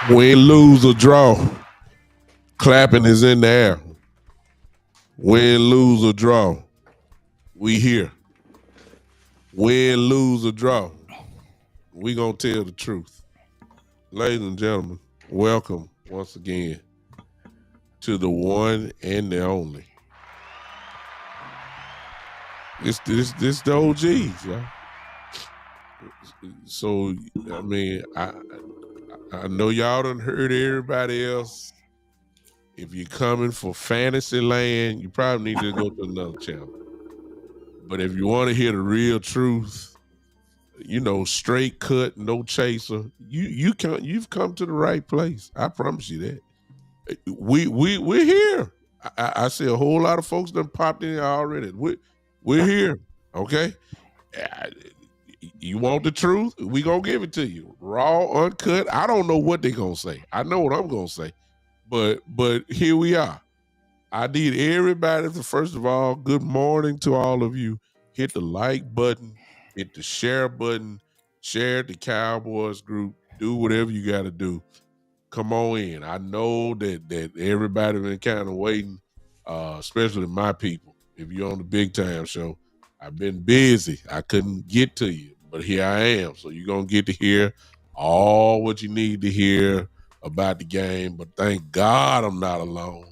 Win, lose, or draw. Clapping is in the air. Win, lose, or draw. We here. Win, lose, or draw. We gonna tell the truth. Ladies and gentlemen, welcome once again to the one and the only. This the OGs, y'all. So I mean, I know y'all done heard everybody else. If you're coming for fantasy land, you probably need to go to another channel. But if you want to hear the real truth, you know, straight cut, no chaser, you've come to the right place. I promise you that. We're here. I see a whole lot of folks done popped in here already. We're here. Okay. You want the truth? We gonna give it to you. Raw, uncut. I don't know what they gonna say. I know what I'm gonna say. But here we are. I need everybody to, first of all, good morning to all of you. Hit the like button, hit the share button, share the Cowboys group. do whatever you got to do. Come on in. I know that everybody been kind of waiting, especially my people. If you're on the Big Time Show, I've been busy. I couldn't get to you, but here I am. So you're gonna get to hear all what you need to hear about the game. But thank God I'm not alone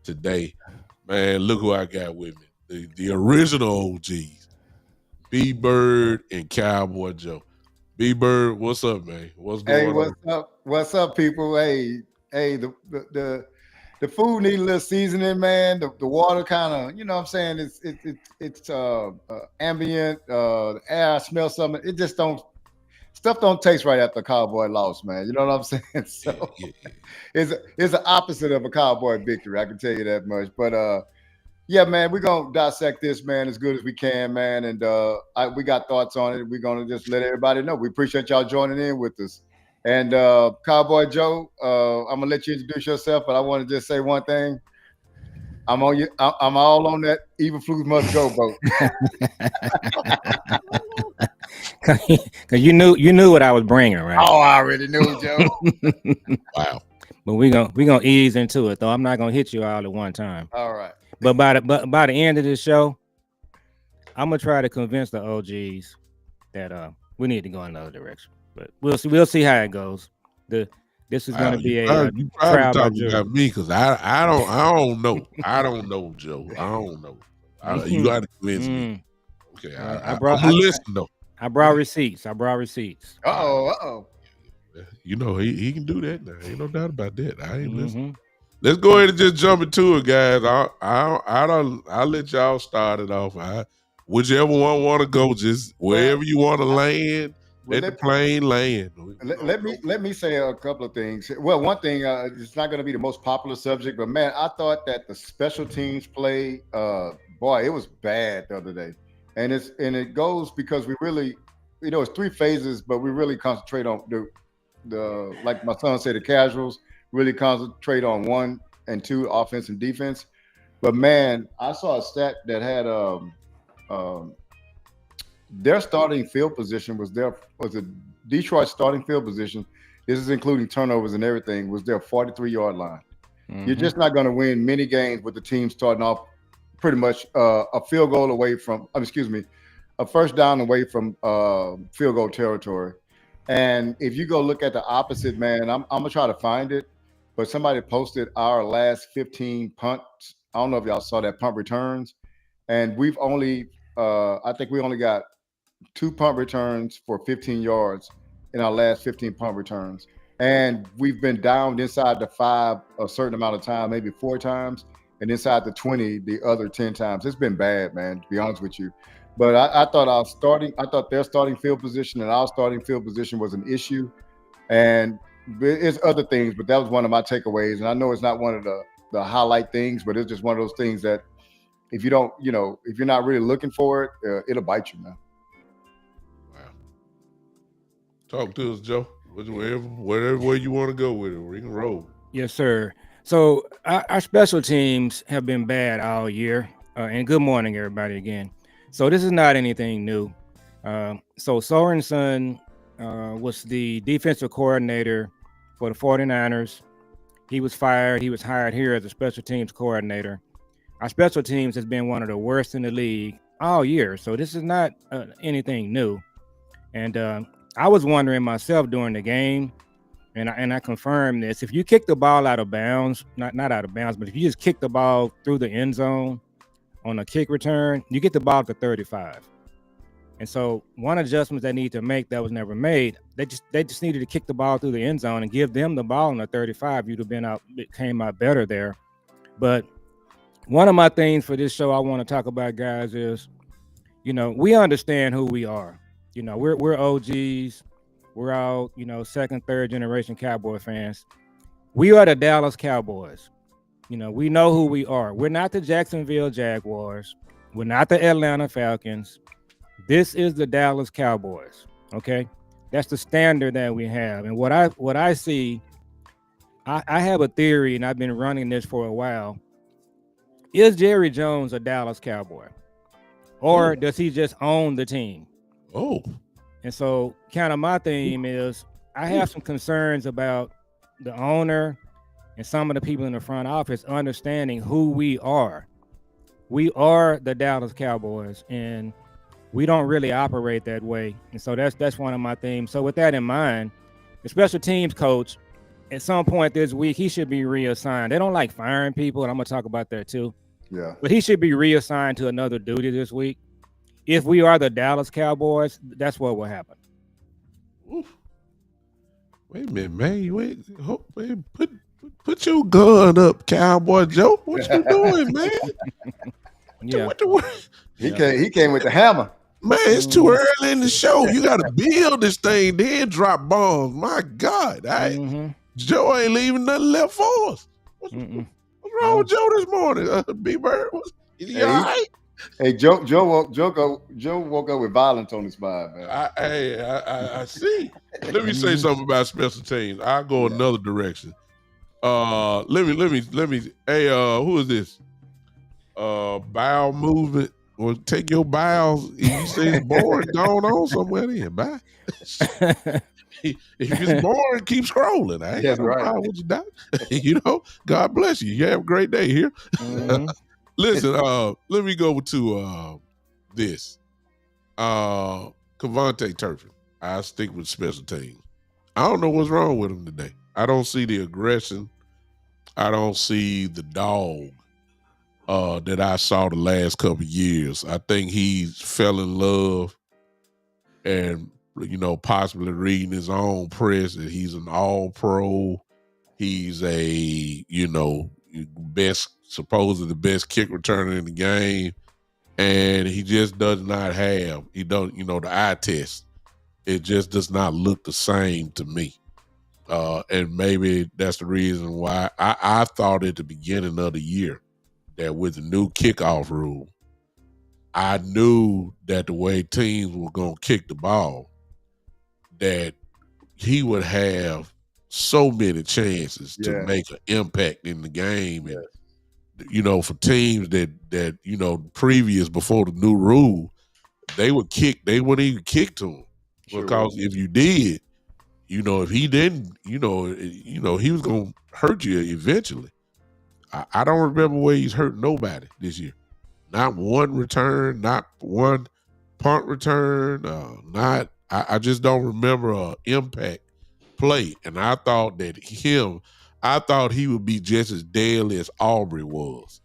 today. Man, look who I got with me. The original OGs, B Bird and Cowboy Joe. B Bird, what's up, man? What's going on? What's up? What's up, people? The food need a little seasoning, man. The water kind of, you know what I'm saying? It's ambient. The air, I smell something. It just don't taste right after a Cowboy loss, man. You know what I'm saying? So it's the opposite of a Cowboy victory. I can tell you that much. But yeah, man, we're gonna dissect this, man, as good as we can, man. And we got thoughts on it. We're gonna just let everybody know. We appreciate y'all joining in with us. And Cowboy Joe, I'm gonna let you introduce yourself, but I want to just say one thing. I'm on you. I'm all on that Evil Flus must go boat. Cause you knew what I was bringing, right? Oh, I already knew, Joe. Wow. But we gonna ease into it, though. I'm not gonna hit you all at one time. All right. But by the end of this show, I'm gonna try to convince the OGs that we need to go in another direction. But we'll see how it goes. This is gonna be a you trial by talking jury. about me because I don't know. I don't know, Joe. I don't know. You got to convince me. Okay, I'm gonna listen though. I brought receipts. Uh-oh. You know he can do that now. Ain't no doubt about that. I ain't listening. Let's go ahead and just jump into it, guys. I'll let y'all start it off. Whichever one want to go, just wherever you want to land. Let the plane land. Let me say a couple of things. Well, one thing, it's not going to be the most popular subject, but man, I thought that the special teams play, boy, it was bad the other day, and it goes because we really, it's three phases, but we really concentrate on the like my son said, the casuals really concentrate on 1 and 2, offense and defense. But man, I saw a stat that had their starting field position was a Detroit starting field position. This is including turnovers and everything. Was their 43-yard line. You're just not going to win many games with the team starting off pretty much a field goal away from. A first down away from field goal territory. And if you go look at the opposite, man, I'm gonna try to find it. But somebody posted our last 15 punts. I don't know if y'all saw that, punt returns, and we've only I think we only got 2 punt returns for 15 yards in our last 15 punt returns. And we've been down inside the 5 a certain amount of time, maybe 4 times, and inside the 20 the other 10 times. It's been bad, man, to be honest with you. But I thought their starting field position and our starting field position was an issue. And it's other things, but that was one of my takeaways. And I know it's not one of the highlight things, but it's just one of those things that if you don't, if you're not really looking for it, it'll bite you, man. Talk to us, Joe. Whatever way you want to go with it, we can roll. Yes, sir. So our special teams have been bad all year. And good morning, everybody, again. So this is not anything new. So Sorensen was the defensive coordinator for the 49ers. He was fired. He was hired here as a special teams coordinator. Our special teams has been one of the worst in the league all year. So this is not anything new. And I was wondering myself during the game, and I confirmed this. If you kick the ball out of bounds, not out of bounds, but if you just kick the ball through the end zone on a kick return, you get the ball to 35. And so one adjustment they need to make that was never made, they just needed to kick the ball through the end zone and give them the ball on the 35. You'd have been out, it came out better there. But one of my things for this show I want to talk about, guys, is, we understand who we are. We're OGs. We're all, second, third generation Cowboy fans. We are the Dallas Cowboys. We know who we are. We're not the Jacksonville Jaguars. We're not the Atlanta Falcons. This is the Dallas Cowboys. Okay, that's the standard that we have. And what I see, I have a theory, and I've been running this for a while. Is Jerry Jones a Dallas Cowboy, or does he just own the team? Oh, and so kind of my theme is I have some concerns about the owner and some of the people in the front office understanding who we are. We are the Dallas Cowboys, and we don't really operate that way. And so that's one of my themes. So with that in mind, the special teams coach, at some point this week, he should be reassigned. They don't like firing people, and I'm gonna talk about that too. Yeah. But he should be reassigned to another duty this week. If we are the Dallas Cowboys, that's what will happen. Oof. Wait a minute, man. Wait, put your gun up, Cowboy Joe. What you doing, man? Yeah. He came with the hammer. Man, it's too early in the show. You got to build this thing, then drop bombs. My God, Joe ain't leaving nothing left for us. What's wrong with Joe this morning? B-Bird, is he all right? Hey, Joe woke up with violence on his mind, man. I see. Let me say something about special teams. I'll go another direction. Let me. Hey, who is this? Bowel movement. Well, take your bowels. If you say it's boring, going on somewhere then. Bye. If it's boring, keep scrolling. I ain't got no problem with you, doc. You know, God bless you. You have a great day here. Listen, let me go to this. Cavante Turpin. I stick with special teams. I don't know what's wrong with him today. I don't see the aggression. I don't see the dog that I saw the last couple of years. I think he's fell in love and, you know, possibly reading his own press that he's an all-pro. He's a, you know, supposedly the best kick returner in the game. And he just does not have, the eye test. It just does not look the same to me. And maybe that's the reason why I thought at the beginning of the year that with the new kickoff rule, I knew that the way teams were going to kick the ball, that he would have so many chances to make an impact in the game. And, you know, for teams that, you know, previous before the new rule, they wouldn't even kick to him. Because if you did, you know, if he didn't, he was going to hurt you eventually. I don't remember where he's hurt nobody this year. Not one return, not one punt return. I just don't remember an impact play. And I thought he would be just as deadly as Aubrey was.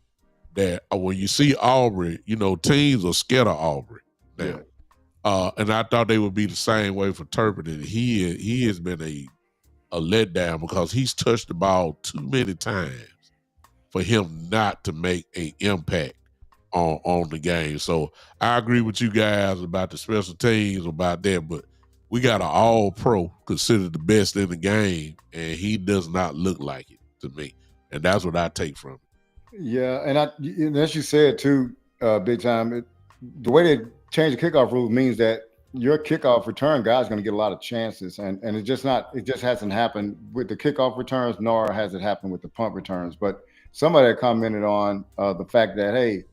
That when you see Aubrey, you know, teams are scared of Aubrey now. And I thought they would be the same way for Turpin. And he has been a letdown because he's touched the ball too many times for him not to make an impact on the game. So I agree with you guys about the special teams, about that, but we got an all-pro considered the best in the game, and he does not look like it to me. And that's what I take from it. Yeah, and as you said too, big time, the way they change the kickoff rule means that your kickoff return guy is going to get a lot of chances, and it just hasn't happened with the kickoff returns, nor has it happened with the punt returns. But somebody commented on the fact that, hey,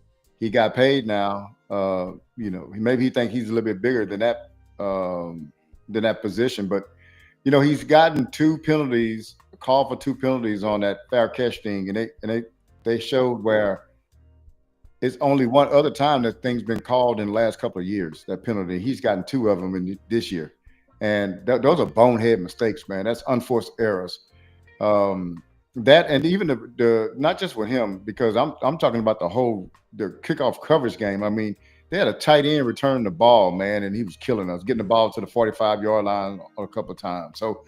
he got paid now. You know, maybe he thinks he's a little bit bigger than that position, but you know, he's gotten 2 penalties, a call for 2 penalties on that fair catch thing, and they showed where it's only one other time that thing's been called in the last couple of years, that penalty. He's gotten 2 of them in this year, and those are bonehead mistakes, man. That's unforced errors. That, and even the not just with him, because I'm talking about the kickoff coverage game. I mean, they had a tight end return the ball, man, and he was killing us, getting the ball to the 45-yard line a couple of times. So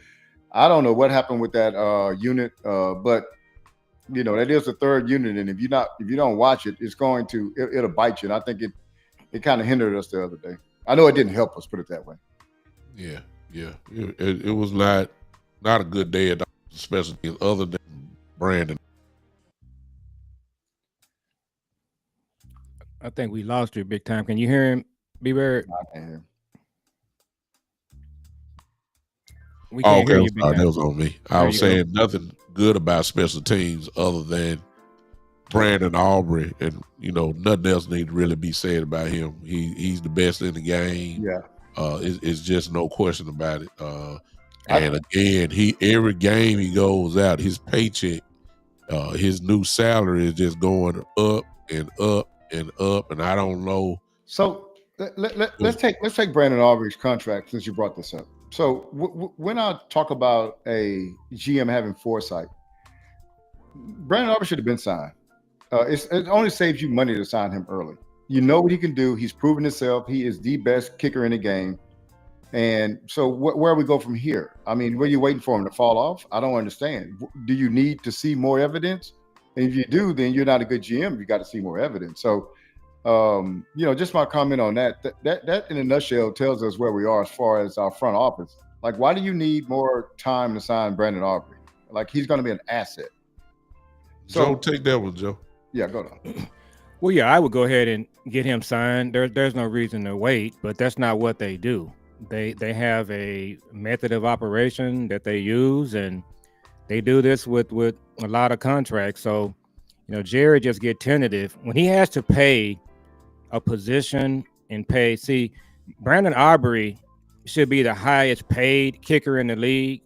I don't know what happened with that unit, but you know, that is the 3rd unit, and if you don't watch it, it'll bite you. And I think it kind of hindered us the other day. I know it didn't help us, put it that way. Yeah. It was not a good day at all, especially other than Brandon. I think we lost you big time. Can you hear him, B-Bird? I can't hear him. We can't hear you big That time. was on me. I was saying nothing good about special teams other than Brandon Aubrey, and you know, nothing else needs to really be said about him. He's the best in the game. Yeah. It's just no question about it. And again, every game he goes out, his paycheck, his new salary is just going up and up and up. And I don't know. So let's take Brandon Aubrey's contract since you brought this up. So when I talk about a GM having foresight, Brandon Aubrey should have been signed. It only saves you money to sign him early. You know what he can do. He's proven himself. He is the best kicker in the game. And so where we go from here? I mean, were you waiting for him to fall off? I don't understand. Do you need to see more evidence? And if you do, then you're not a good GM. You got to see more evidence. So, just my comment on that. That in a nutshell tells us where we are as far as our front office. Like, why do you need more time to sign Brandon Aubrey? Like, he's going to be an asset. So take that one, Joe. Yeah, go on. Well, yeah, I would go ahead and get him signed. There's no reason to wait, but that's not what they do. They have a method of operation that they use, and they do this with a lot of contracts. So, Jerry just get tentative when he has to pay a position and pay. See, Brandon Aubrey should be the highest paid kicker in the league.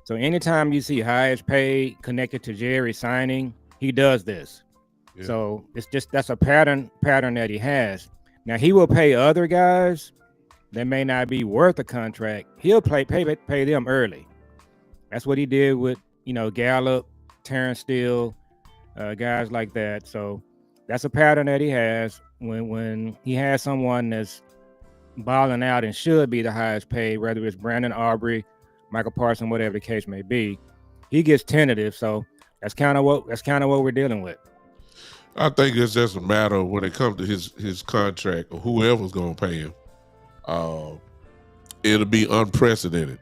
So anytime you see highest paid connected to Jerry signing, he does this. Yeah. So that's a pattern that he has. Now he will pay other guys that may not be worth a contract. He'll pay them early. That's what he did with Gallup, Terrence Steele, guys like that. So that's a pattern that he has when he has someone that's balling out and should be the highest paid, whether it's Brandon Aubrey, Michael Parsons, whatever the case may be. He gets tentative. So that's kind of what we're dealing with. I think it's just a matter of when it comes to his contract or whoever's going to pay him. It'll be unprecedented.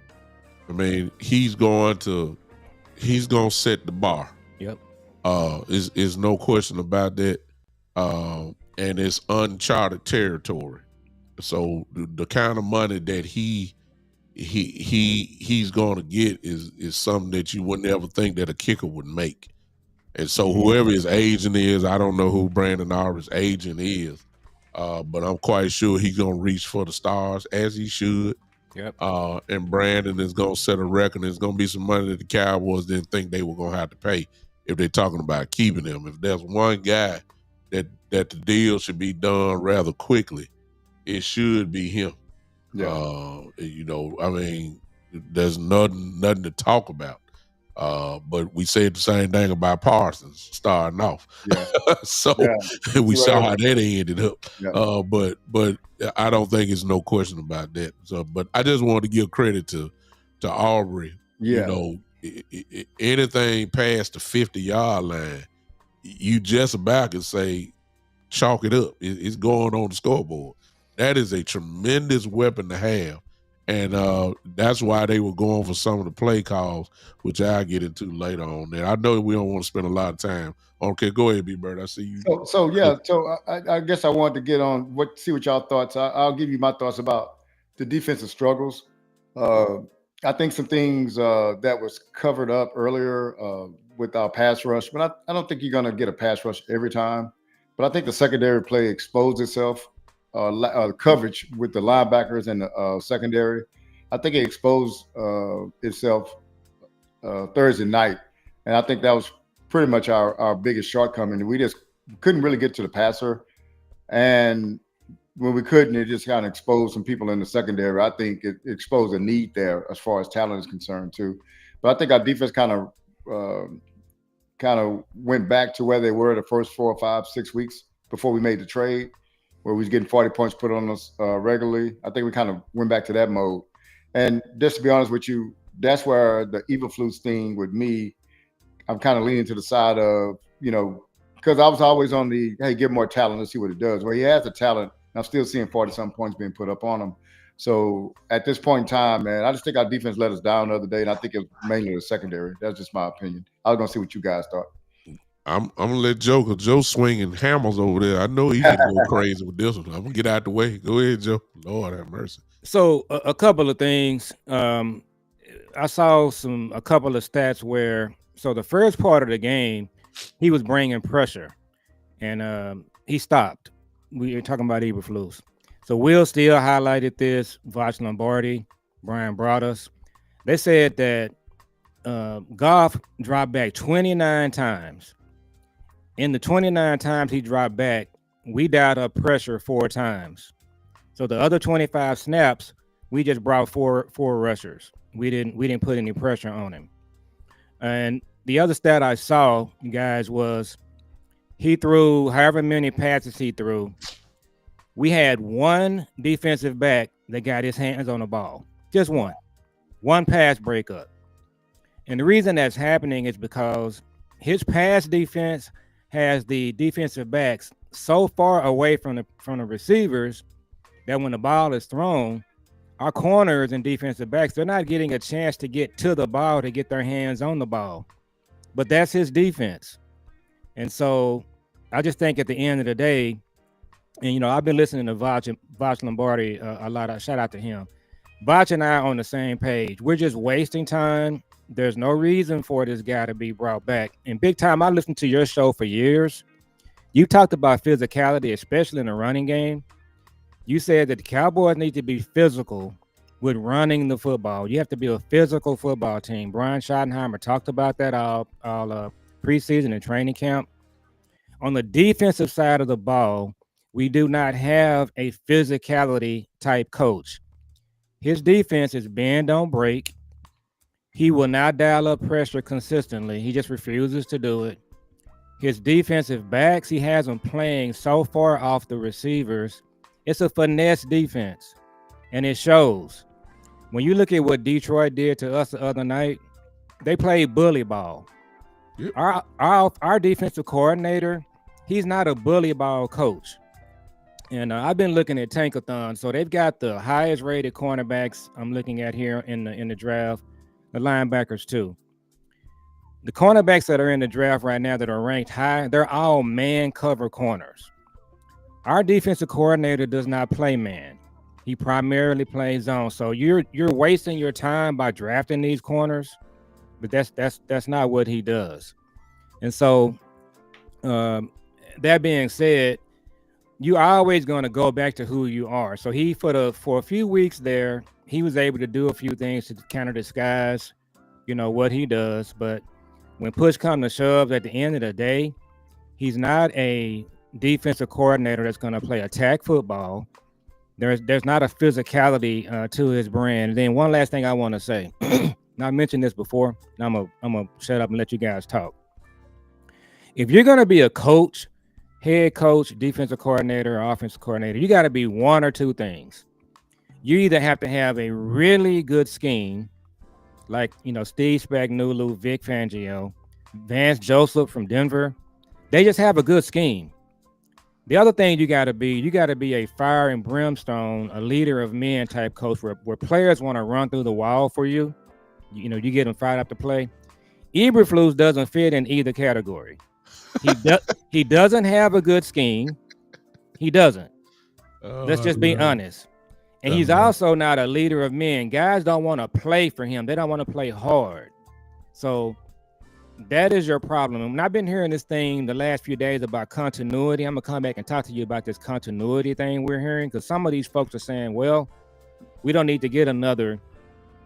I mean, he's going to set the bar. Yep. Is no question about that. And it's uncharted territory. So the kind of money that he's going to get is something that you wouldn't ever think that a kicker would make. And so whoever his agent is, I don't know who Brandon Aubrey's agent is, but I'm quite sure he's going to reach for the stars as he should. Yep. And Brandon is going to set a record. There's going to be some money that the Cowboys didn't think they were going to have to pay if they're talking about keeping him. If there's one guy that the deal should be done rather quickly, it should be him. Yeah. I mean, there's nothing to talk about. But we said the same thing about Parsons starting off. Yeah. So we saw how that ended up. Yeah. But I don't think it's no question about that. So, but I just wanted to give credit to Aubrey. Yeah. Anything past the 50-yard line, you just about can say, chalk it up. It's going on the scoreboard. That is a tremendous weapon to have. And that's why they were going for some of the play calls, which I'll get into later on. And I know we don't want to spend a lot of time. Okay, go ahead, B-Bird. I see you. So I guess I wanted to get on see what y'all thoughts. I'll give you my thoughts about the defensive struggles. I think some things that was covered up earlier with our pass rush, but I don't think you're going to get a pass rush every time. But I think the secondary play exposed itself. Coverage with the linebackers and the secondary. I think it exposed itself Thursday night. And I think that was pretty much our biggest shortcoming. We just couldn't really get to the passer. And when we couldn't, it just kind of exposed some people in the secondary. I think it exposed a need there as far as talent is concerned too. But I think our defense kind of went back to where they were the first 4 or 5, 6 weeks before we made the trade, where we was getting 40 points put on us regularly. I think we kind of went back to that mode. And just to be honest with you, that's where the Eberflus thing with me, I'm kind of leaning to the side of, because I was always on the, hey, give more talent, let's see what it does. Well, he has the talent, and I'm still seeing 40-something points being put up on him. So at this point in time, man, I just think our defense let us down the other day, and I think it was mainly the secondary. That's just my opinion. I was going to see what you guys thought. I'm gonna let Joe, because Joe's swinging hammers over there. I know he's gonna go crazy with this one. I'm gonna get out the way. Go ahead, Joe. Lord have mercy. So a couple of things. I saw a couple of stats where, so the first part of the game, he was bringing pressure, and he stopped. We are talking about Eberflus. So Will Steele highlighted this. Voch Lombardi, Brian Broaddus. They said that Goff dropped back 29 times. In the 29 times he dropped back, we dialed up pressure 4 times. So the other 25 snaps, we just brought four rushers. We didn't put any pressure on him. And the other stat I saw, guys, was he threw however many passes he threw. We had one defensive back that got his hands on the ball. Just one pass breakup. And the reason that's happening is because his pass defense has the defensive backs so far away from the receivers that when the ball is thrown, our corners and defensive backs, they're not getting a chance to get to the ball to get their hands on the ball. But that's his defense. And so I just think at the end of the day, and I've been listening to Voch Lombardi a lot. Shout out to him. Voch and I are on the same page. We're just wasting time. There's no reason for this guy to be brought back. And big time, I listened to your show for years. You talked about physicality, especially in the running game. You said that the Cowboys need to be physical with running the football. You have to be a physical football team. Brian Schottenheimer talked about that all preseason and training camp. On the defensive side of the ball, we do not have a physicality type coach. His defense is bend, don't break. He will not dial up pressure consistently. He just refuses to do it. His defensive backs, he has them playing so far off the receivers. It's a finesse defense, and it shows. When you look at what Detroit did to us the other night, they played bully ball. Yep. Our defensive coordinator, he's not a bully ball coach. And I've been looking at Tankathon, so they've got the highest rated cornerbacks I'm looking at here in the draft, the linebackers too. The cornerbacks that are in the draft right now that are ranked high, they're all man cover corners. Our defensive coordinator does not play man. He primarily plays zone. So you're wasting your time by drafting these corners, but that's not what he does. And so that being said, you are always going to go back to who you are. So he for a few weeks there, he was able to do a few things to kind of disguise, what he does. But when push comes to shove, at the end of the day, he's not a defensive coordinator that's going to play attack football. There's not a physicality to his brand. And then one last thing I want to say. Now, I mentioned this before. I'm gonna shut up and let you guys talk. If you're going to be a coach, head coach, defensive coordinator, or offensive coordinator, you got to be one or two things. You either have to have a really good scheme, like Steve Spagnuolo, Vic Fangio, Vance Joseph from Denver. They just have a good scheme. The other thing you got to be a fire and brimstone, a leader of men type coach where players want to run through the wall for you. You get them fired up to play. Eberflus doesn't fit in either category. He doesn't have a good scheme. He doesn't. Let's just be honest. And he's also not a leader of men. Guys don't want to play for him. They don't want to play hard. So that is your problem. And I've been hearing this thing the last few days about continuity. I'm going to come back and talk to you about this continuity thing we're hearing, because some of these folks are saying, well, we don't need to get another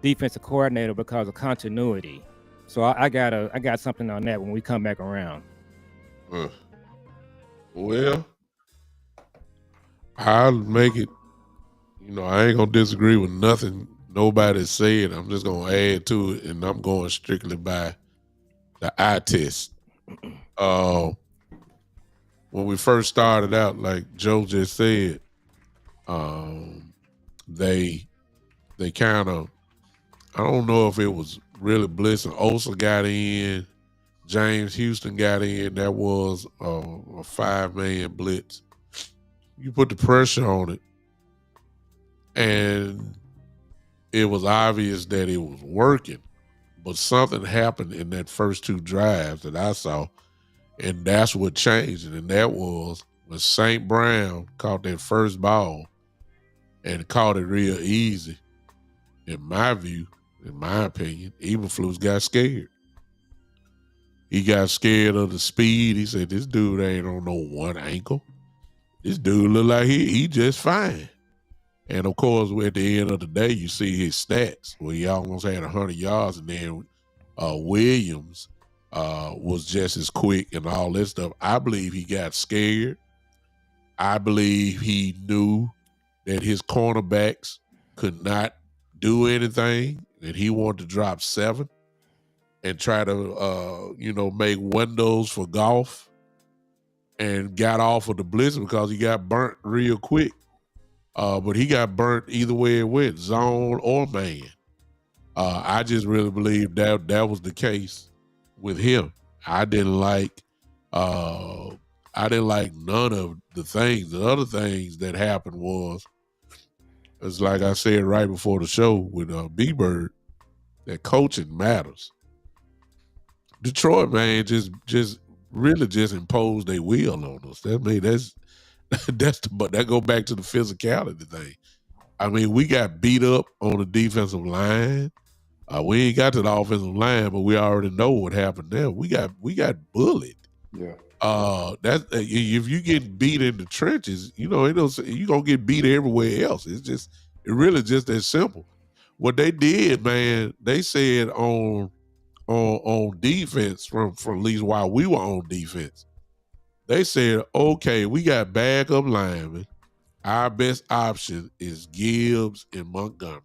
defensive coordinator because of continuity. So I got something on that when we come back around. Well, I'll make it. I ain't gonna disagree with nothing nobody said. I'm just gonna add to it, and I'm going strictly by the eye test. When we first started out, like Joe just said, they kind of, I don't know if it was really Bliss and Osa got in. James Houston got in. That was a 5-man blitz. You put the pressure on it, and it was obvious that it was working. But something happened in that first two drives that I saw, and that's what changed it. And that was when St. Brown caught that first ball and caught it real easy. In my view, in my opinion, Eberflus got scared. He got scared of the speed. He said, this dude ain't on no one ankle. This dude look like he just fine. And of course, at the end of the day, you see his stats where he almost had 100 yards, and then Williams was just as quick and all this stuff. I believe he got scared. I believe he knew that his cornerbacks could not do anything, that he wanted to drop 7 and try to, make windows for golf, and got off of the blitz because he got burnt real quick. But he got burnt either way it went, zone or man. I just really believe that was the case with him. I didn't like none of the things. The other things that happened it's like I said right before the show with B-Bird, that coaching matters. Detroit, man, just really just imposed their will on us. But that go back to the physicality thing. I mean, we got beat up on the defensive line. We ain't got to the offensive line, but we already know what happened there. We got bullied. Yeah. If you get beat in the trenches, you gonna get beat everywhere else. It really just that simple. What they did, man, they said on defense from at least while we were on defense, they said, okay, we got backup linemen. Our best option is Gibbs and Montgomery.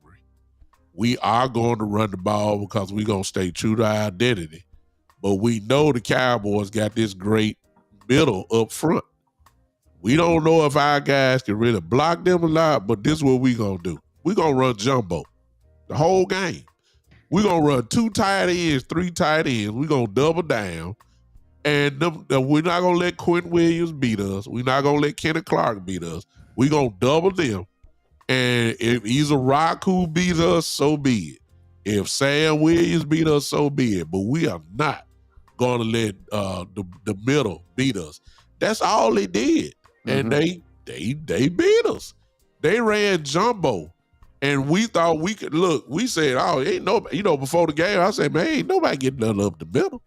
We are going to run the ball because we're going to stay true to our identity. But we know the Cowboys got this great middle up front. We don't know if our guys can really block them or not, but this is what we're going to do. We're going to run jumbo the whole game. We're going to run 2 tight ends, 3 tight ends. We're going to double down. And we're not going to let Quentin Williams beat us. We're not going to let Kenny Clark beat us. We're going to double them. And if either Rock who beat us, so be it. If Sam Williams beat us, so be it. But we are not going to let the middle beat us. That's all they did. Mm-hmm. And they beat us. They ran jumbo. And we thought we could look. We said, oh, ain't nobody, before the game, I said, man, ain't nobody getting nothing up the middle.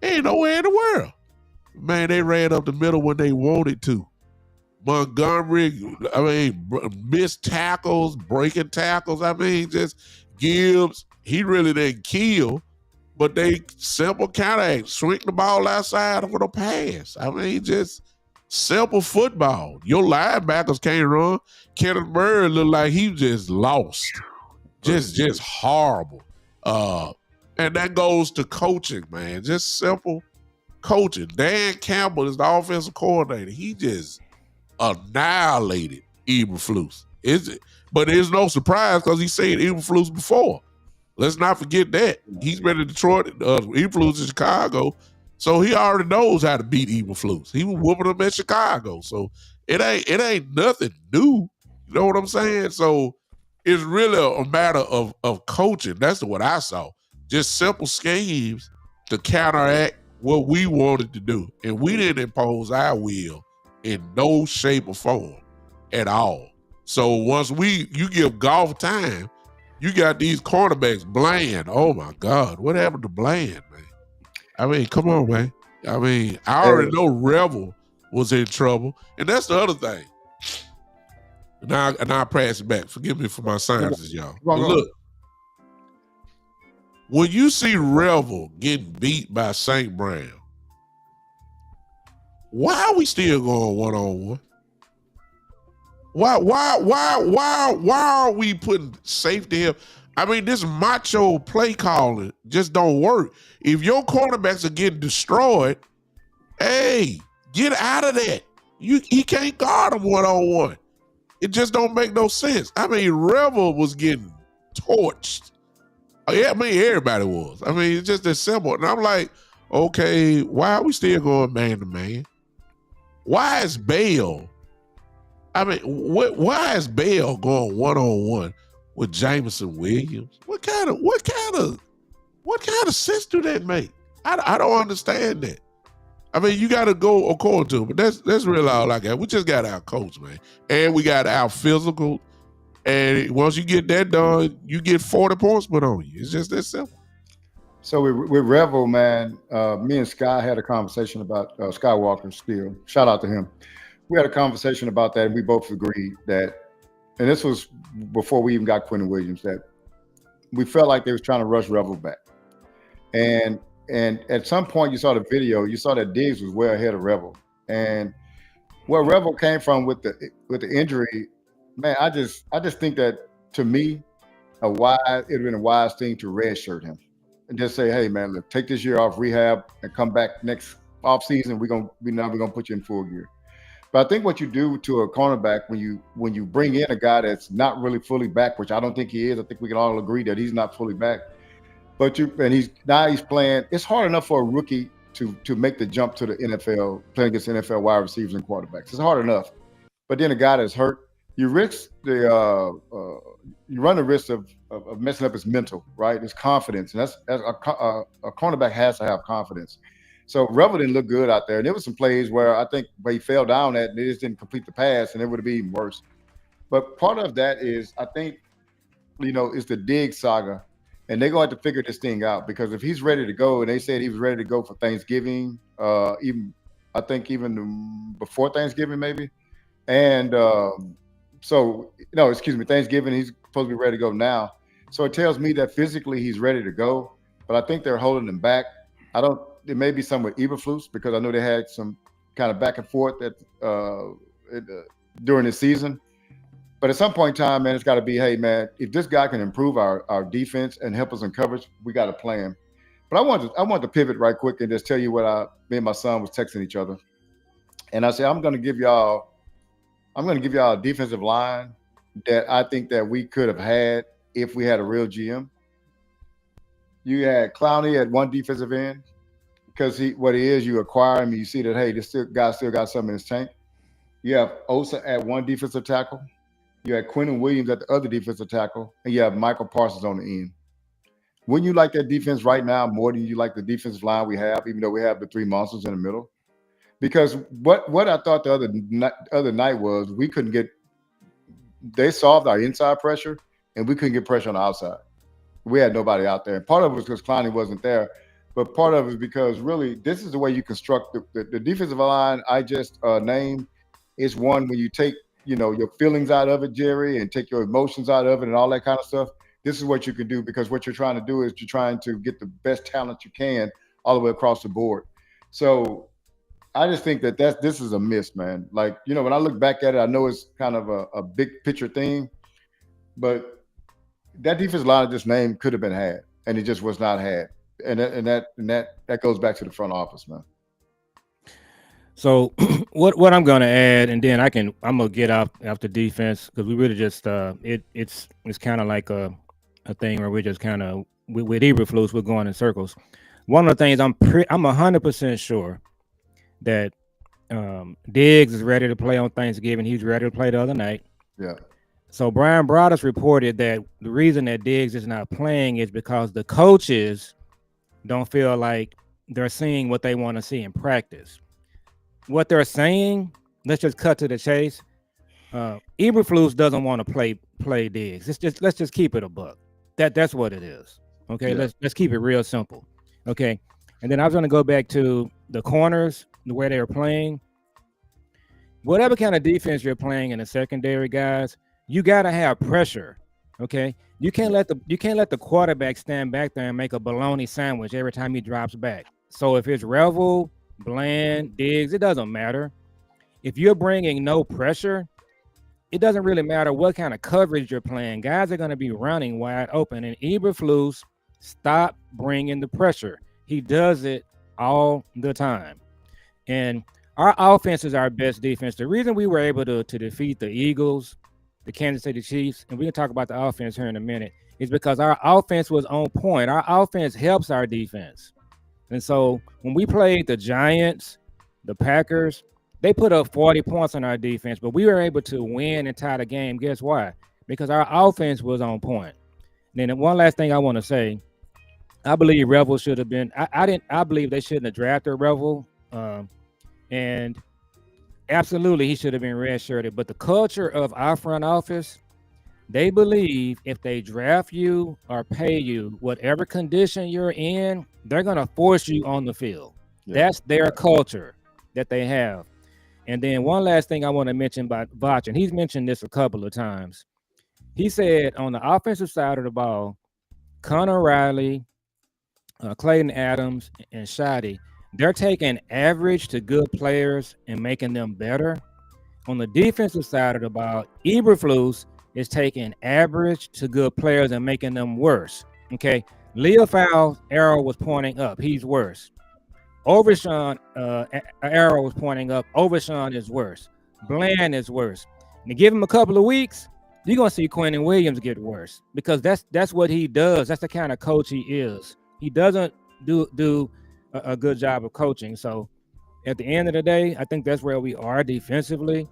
Ain't nowhere in the world. Man, they ran up the middle when they wanted to. Montgomery, missed tackles, breaking tackles. Just Gibbs, he really didn't kill, but they simple counteract, swing the ball outside for the pass. Just simple football. Your linebackers can't run. Kenneth Murray looked like he just lost. Just horrible. And that goes to coaching, man. Just simple coaching. Dan Campbell is the offensive coordinator. He just annihilated Eberflus. But it's no surprise because he said Eberflus before. Let's not forget that. He's been in Detroit, Eberflus in Chicago, so he already knows how to beat Eberflus. He was whooping them at Chicago, so it ain't nothing new. You know what I'm saying? So it's really a matter of coaching. That's what I saw. Just simple schemes to counteract what we wanted to do. And we didn't impose our will in no shape or form at all. So once you give golf time, you got these cornerbacks, Bland. Oh my God, what happened to Bland, man? Come on, man. I already know Revel was in trouble. And that's the other thing. Now I'll pass it back. Forgive me for my sciences, y'all. But look, when you see Revel getting beat by St. Brown, why are we still going one-on-one? Why are we putting safety here? This macho play calling just don't work. If your cornerbacks are getting destroyed, hey, get out of that. He can't guard them one-on-one. It just don't make no sense. Revel was getting torched. Yeah, everybody was. It's just that simple. And I'm like, okay, why are we still going man to man? Why is Bale? Why is Bale going one-on-one with Jameson Williams? What kind of sense do that make? I don't understand that. You got to go according to it, but that's really all I got. We just got our coach, man, and we got our physical. And once you get that done, you get 40 points put on you. It's just that simple. So with Revel, man, me and Sky had a conversation about Skywalker still. Shout out to him. We had a conversation about that, and we both agreed that and this was before we even got Quentin Williams, that we felt like they was trying to rush Revel back. And at some point you saw the video, you saw that Diggs was way ahead of Revel. And where Revel came from with the injury, man, I just think that, to me, it'd have been a wise thing to redshirt him and just say, hey man, look, take this year off rehab and come back next off season. We're gonna put you in full gear. But I think what you do to a cornerback when you bring in a guy that's not really fully back, which I don't think he is. I think we can all agree that he's not fully back. But he's playing. It's hard enough for a rookie to make the jump to the NFL, playing against NFL wide receivers and quarterbacks. It's hard enough. But then a guy that's hurt, you run the risk of messing up his mental, right? His confidence, and that's a cornerback has to have confidence. So Revel didn't look good out there, and there was some plays where I think he fell down at and they just didn't complete the pass, and it would have been even worse. But part of that is, I think, it's the Diggs saga. And they're going to have to figure this thing out, because if he's ready to go, and they said he was ready to go for Thanksgiving, even before Thanksgiving maybe, and Thanksgiving, he's supposed to be ready to go now. So it tells me that physically he's ready to go, but I think they're holding him back. There may be some with Eberflus, because I know they had some kind of back and forth during the season. But at some point in time, man, it's got to be, hey, man, if this guy can improve our defense and help us in coverage, we got to play him. But I want to pivot right quick and just tell you what me and my son was texting each other. And I said, I'm going to give y'all a defensive line that I think that we could have had if we had a real GM. You had Clowney at one defensive end, because you acquire him and you see that, hey, this guy still got something in his tank. You have Osa at one defensive tackle. You had Quentin Williams at the other defensive tackle, and you have Michael Parsons on the end. Wouldn't you like that defense right now more than you like the defensive line we have, even though we have the three monsters in the middle? Because what I thought the other night was, they solved our inside pressure, and we couldn't get pressure on the outside. We had nobody out there. And part of it was because Clowney wasn't there, but part of it is because really this is the way you construct the defensive line I just named. Is one when you take your feelings out of it, Jerry, and take your emotions out of it and all that kind of stuff. This is what you can do, because what you're trying to do is you're trying to get the best talent you can all the way across the board. So I just think that this is a miss, man. Like, when I look back at it, I know it's kind of a big picture thing, but that defensive line I just named could have been had, and it just was not had. And that goes back to the front office, man. So what I'm going to add, and then I'm going to get out after defense, because we really just it's kind of like a thing where we're just kind of with Eberflus, we're going in circles. One of the things I'm 100% sure that Diggs is ready to play on Thanksgiving. He was ready to play the other night. Yeah. So Brian Broaddus reported that the reason that Diggs is not playing is because the coaches don't feel like they're seeing what they want to see in practice. What they're saying, let's just cut to the chase. Eberflus doesn't want to play Diggs. Let's just keep it a buck. That's what it is. Okay, yeah. Let's keep it real simple. Okay, and then I was going to go back to the corners, the way they were playing. Whatever kind of defense you're playing in the secondary, guys, you got to have pressure. Okay, you can't let the quarterback stand back there and make a bologna sandwich every time he drops back. So if it's Revel, Bland, Diggs, it doesn't matter. If you're bringing no pressure, it doesn't really matter what kind of coverage you're playing. Guys are going to be running wide open. And Eberflus, stop bringing the pressure. He does it all the time. And our offense is our best defense. The reason we were able to defeat the Eagles, the Kansas City Chiefs, and we can talk about the offense here in a minute, is because our offense was on point. Our offense helps our defense. And so when we played the Giants, the Packers, they put up 40 points on our defense, but we were able to win and tie the game. Guess why? Because our offense was on point. And then one last thing I want to say, I believe Revel should have been. I believe they shouldn't have drafted Revel, and absolutely he should have been redshirted. But the culture of our front office, they believe if they draft you or pay you, whatever condition you're in, they're going to force you on the field. Yeah. That's their culture that they have. And then one last thing I want to mention about Vach, and he's mentioned this a couple of times. He said on the offensive side of the ball, Connor Riley, Clayton Adams, and Shotty, they're taking average to good players and making them better. On the defensive side of the ball, Eberflus is taking average to good players and making them worse. Okay, Leo Fowle's arrow was pointing up; he's worse. Overshawn arrow was pointing up. Overshawn is worse. Bland is worse. And give him a couple of weeks, you're gonna see Quentin Williams get worse because that's what he does. That's the kind of coach he is. He doesn't do a good job of coaching. So at the end of the day, I think that's where we are defensively.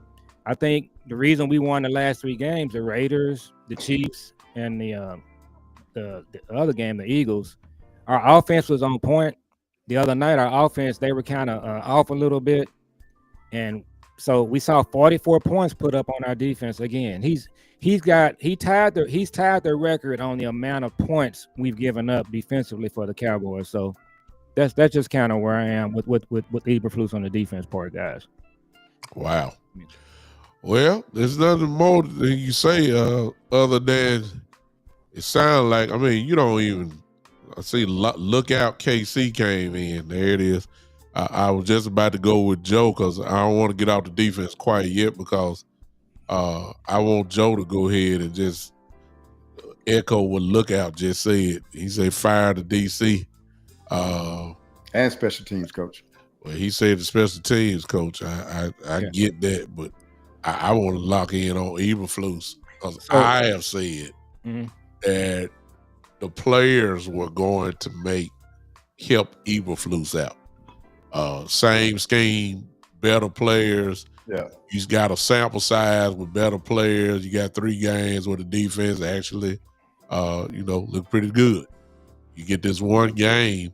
I think the reason we won the last 3 games, the Raiders, the Chiefs, and the other game, the Eagles, our offense was on point. The other night, our offense, they were kind of off a little bit. And so we saw 44 points put up on our defense again. He's tied the record on the amount of points we've given up defensively for the Cowboys. So that's just kind of where I am with Eberflus on the defense part, guys. Wow. Well, there's nothing more than you say other than it sounds like, I mean, you don't even, I see look out KC came in. There it is. I was just about to go with Joe because I don't want to get out the defense quite yet because I want Joe to go ahead and just echo what Lookout just said. He said fire the DC. And special teams coach. Well, he said the special teams coach. I get that, but I want to lock in on Eberflus because I have said that the players were going to help Eberflus out. Same scheme, better players. Yeah. He's got a sample size with better players. You got 3 games where the defense actually, look pretty good. You get this one game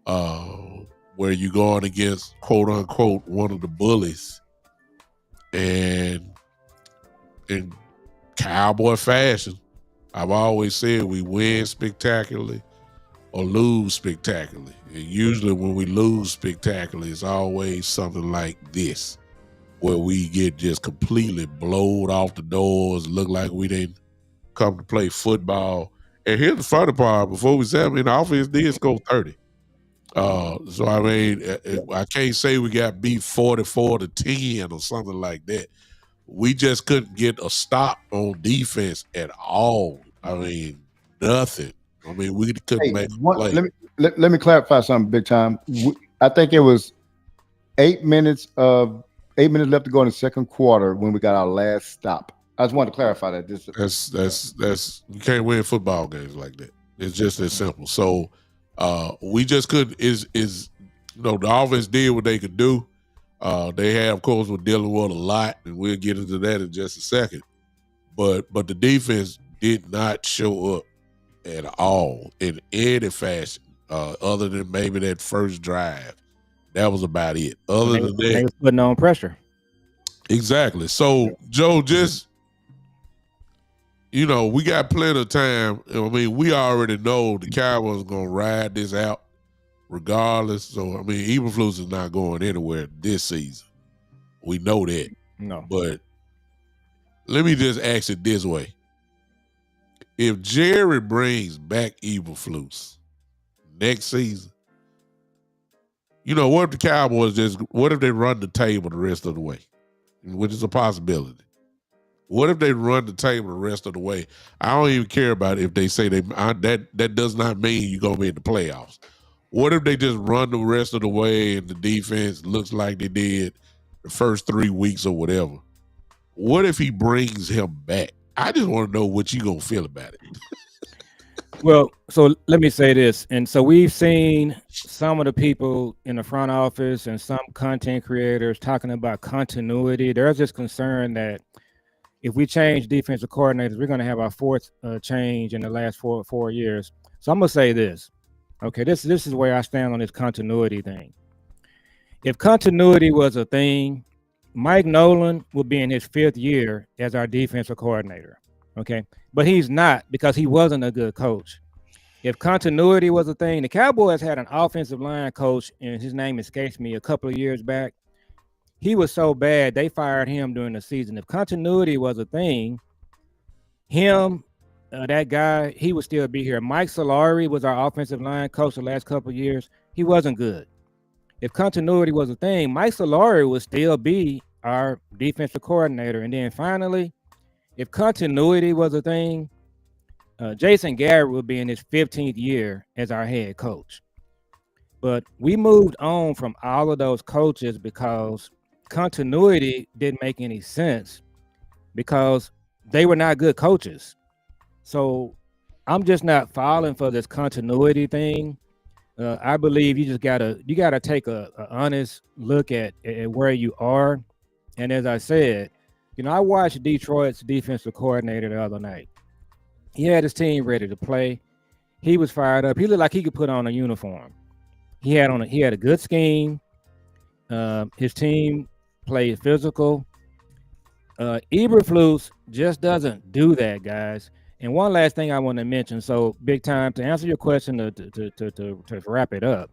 where you're going against, quote unquote, one of the bullies. And in Cowboy fashion, I've always said we win spectacularly or lose spectacularly. And usually when we lose spectacularly, it's always something like this, where we get just completely blowed off the doors, look like we didn't come to play football. And here's the funny part, before we said, the offense did score 30. So, I mean, I can't say we got beat 44-10 or something like that. We just couldn't get a stop on defense at all. I mean, nothing. I mean, we couldn't make a play. Let me clarify something big time. I think it was 8 minutes left to go in the second quarter when we got our last stop. I just wanted to clarify that. That's you can't win football games like that. It's just as simple. So we just couldn't. The offense did what they could do. They have, of course, we're dealing with a lot, and we'll get into that in just a second. But the defense did not show up at all in any fashion, other than maybe that first drive. That was about it. Other than that, they was putting on pressure. Exactly. So, Joe, just we got plenty of time. I mean, we already know the Cowboys are gonna ride this out regardless. So, I mean, Eberflus is not going anywhere this season. We know that. No. But let me just ask it this way. If Jerry brings back Eberflus next season, what if the Cowboys what if they run the table the rest of the way? Which is a possibility. What if they run the table the rest of the way? I don't even care about if they say that does not mean you're gonna be in the playoffs. What if they just run the rest of the way and the defense looks like they did the first 3 weeks or whatever? What if he brings him back? I just want to know what you gonna feel about it. Well, so let me say this. And so we've seen some of the people in the front office and some content creators talking about continuity. There's this concern that if we change defensive coordinators, we're going to have our 4th change in the last four years. So I'm going to say this. Okay, this is where I stand on this continuity thing. If continuity was a thing, Mike Nolan would be in his 5th year as our defensive coordinator. Okay, but he's not because he wasn't a good coach. If continuity was a thing, the Cowboys had an offensive line coach, and his name escapes me, a couple of years back. he was so bad they fired him during the season. If continuity was a thing, him, that guy, he would still be here. Mike Solari was our offensive line coach the last couple of years. He wasn't good. If continuity was a thing, Mike Solari would still be our defensive coordinator. And then finally, if continuity was a thing, Jason Garrett would be in his 15th year as our head coach. But we moved on from all of those coaches because continuity didn't make any sense because they were not good coaches. So I'm just not falling for this continuity thing. I believe you gotta take a honest look at where you are. And as I said, I watched Detroit's defensive coordinator the other night. He had his team ready to play. He was fired up. He looked like he could put on a uniform. He had a good scheme. His team played physical. Eberflus just doesn't do that, guys. And one last thing I want to mention. So, big time, to answer your question, to wrap it up.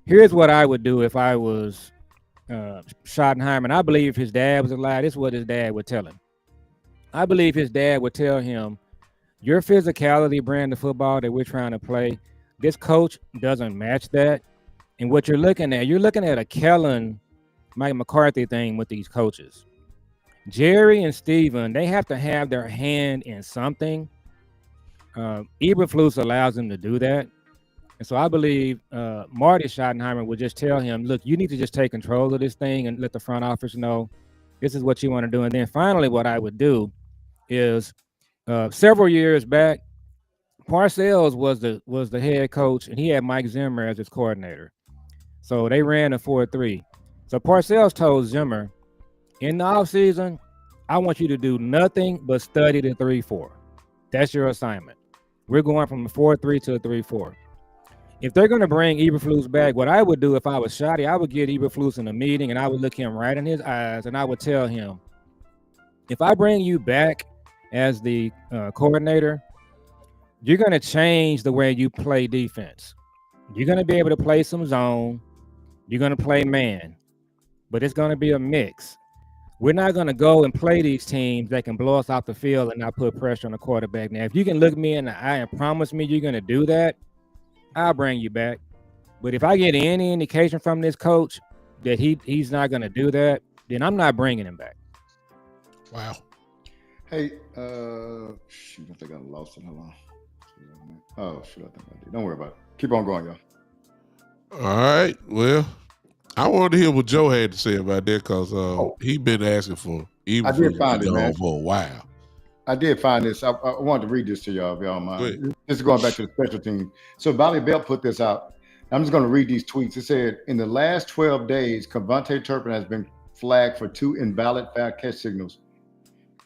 Here's what I would do if I was Schottenheimer. And I believe if his dad was alive, this is what his dad would tell him. I believe his dad would tell him, your physicality brand of football that we're trying to play, this coach doesn't match that. And what you're looking at a Kellen, Mike McCarthy thing with these coaches. Jerry and Steven, they have to have their hand in something. Eberflus allows them to do that. And so I believe Marty Schottenheimer would just tell him, look, you need to just take control of this thing and let the front office know this is what you want to do. And then finally, what I would do is several years back, Parcells was the head coach, and he had Mike Zimmer as his coordinator. So they ran a 4-3. So Parcells told Zimmer, in the offseason, I want you to do nothing but study the 3-4. That's your assignment. We're going from a 4-3 to a 3-4. If they're going to bring Eberflus back, what I would do if I was Shotty, I would get Eberflus in a meeting, and I would look him right in his eyes, and I would tell him, if I bring you back as the coordinator, you're going to change the way you play defense. You're going to be able to play some zone. You're going to play man, but it's going to be a mix. We're not going to go and play these teams that can blow us off the field and not put pressure on the quarterback. Now, if you can look me in the eye and promise me you're going to do that, I'll bring you back. But if I get any indication from this coach that he's not going to do that, then I'm not bringing him back. Wow. Hey, shoot, I think I lost it. Hold on. Oh, shoot, I think I did. Don't worry about it. Keep on going, y'all. All right. Well, I wanted to hear what Joe had to say about that because he been asking for Eberflus for a while. I did find this. I wanted to read this to y'all, if y'all mind. This is going back to the special team. So Bally Bell put this out. I'm just going to read these tweets. It said, in the last 12 days, Cavante Turpin has been flagged for 2 invalid foul catch signals.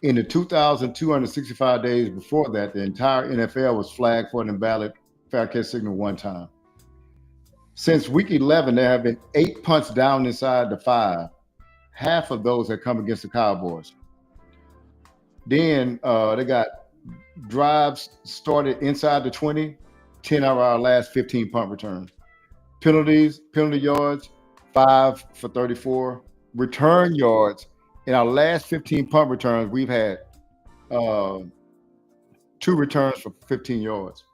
In the 2,265 days before that, the entire NFL was flagged for an invalid foul catch signal one time. Since week 11, there have been 8 punts down inside the 5. Half of those have come against the Cowboys. Then they got drives started inside the 20, 10 out of our last 15 punt returns. Penalty yards, 5 for 34. Return yards, in our last 15 punt returns, we've had 2 returns for 15 yards.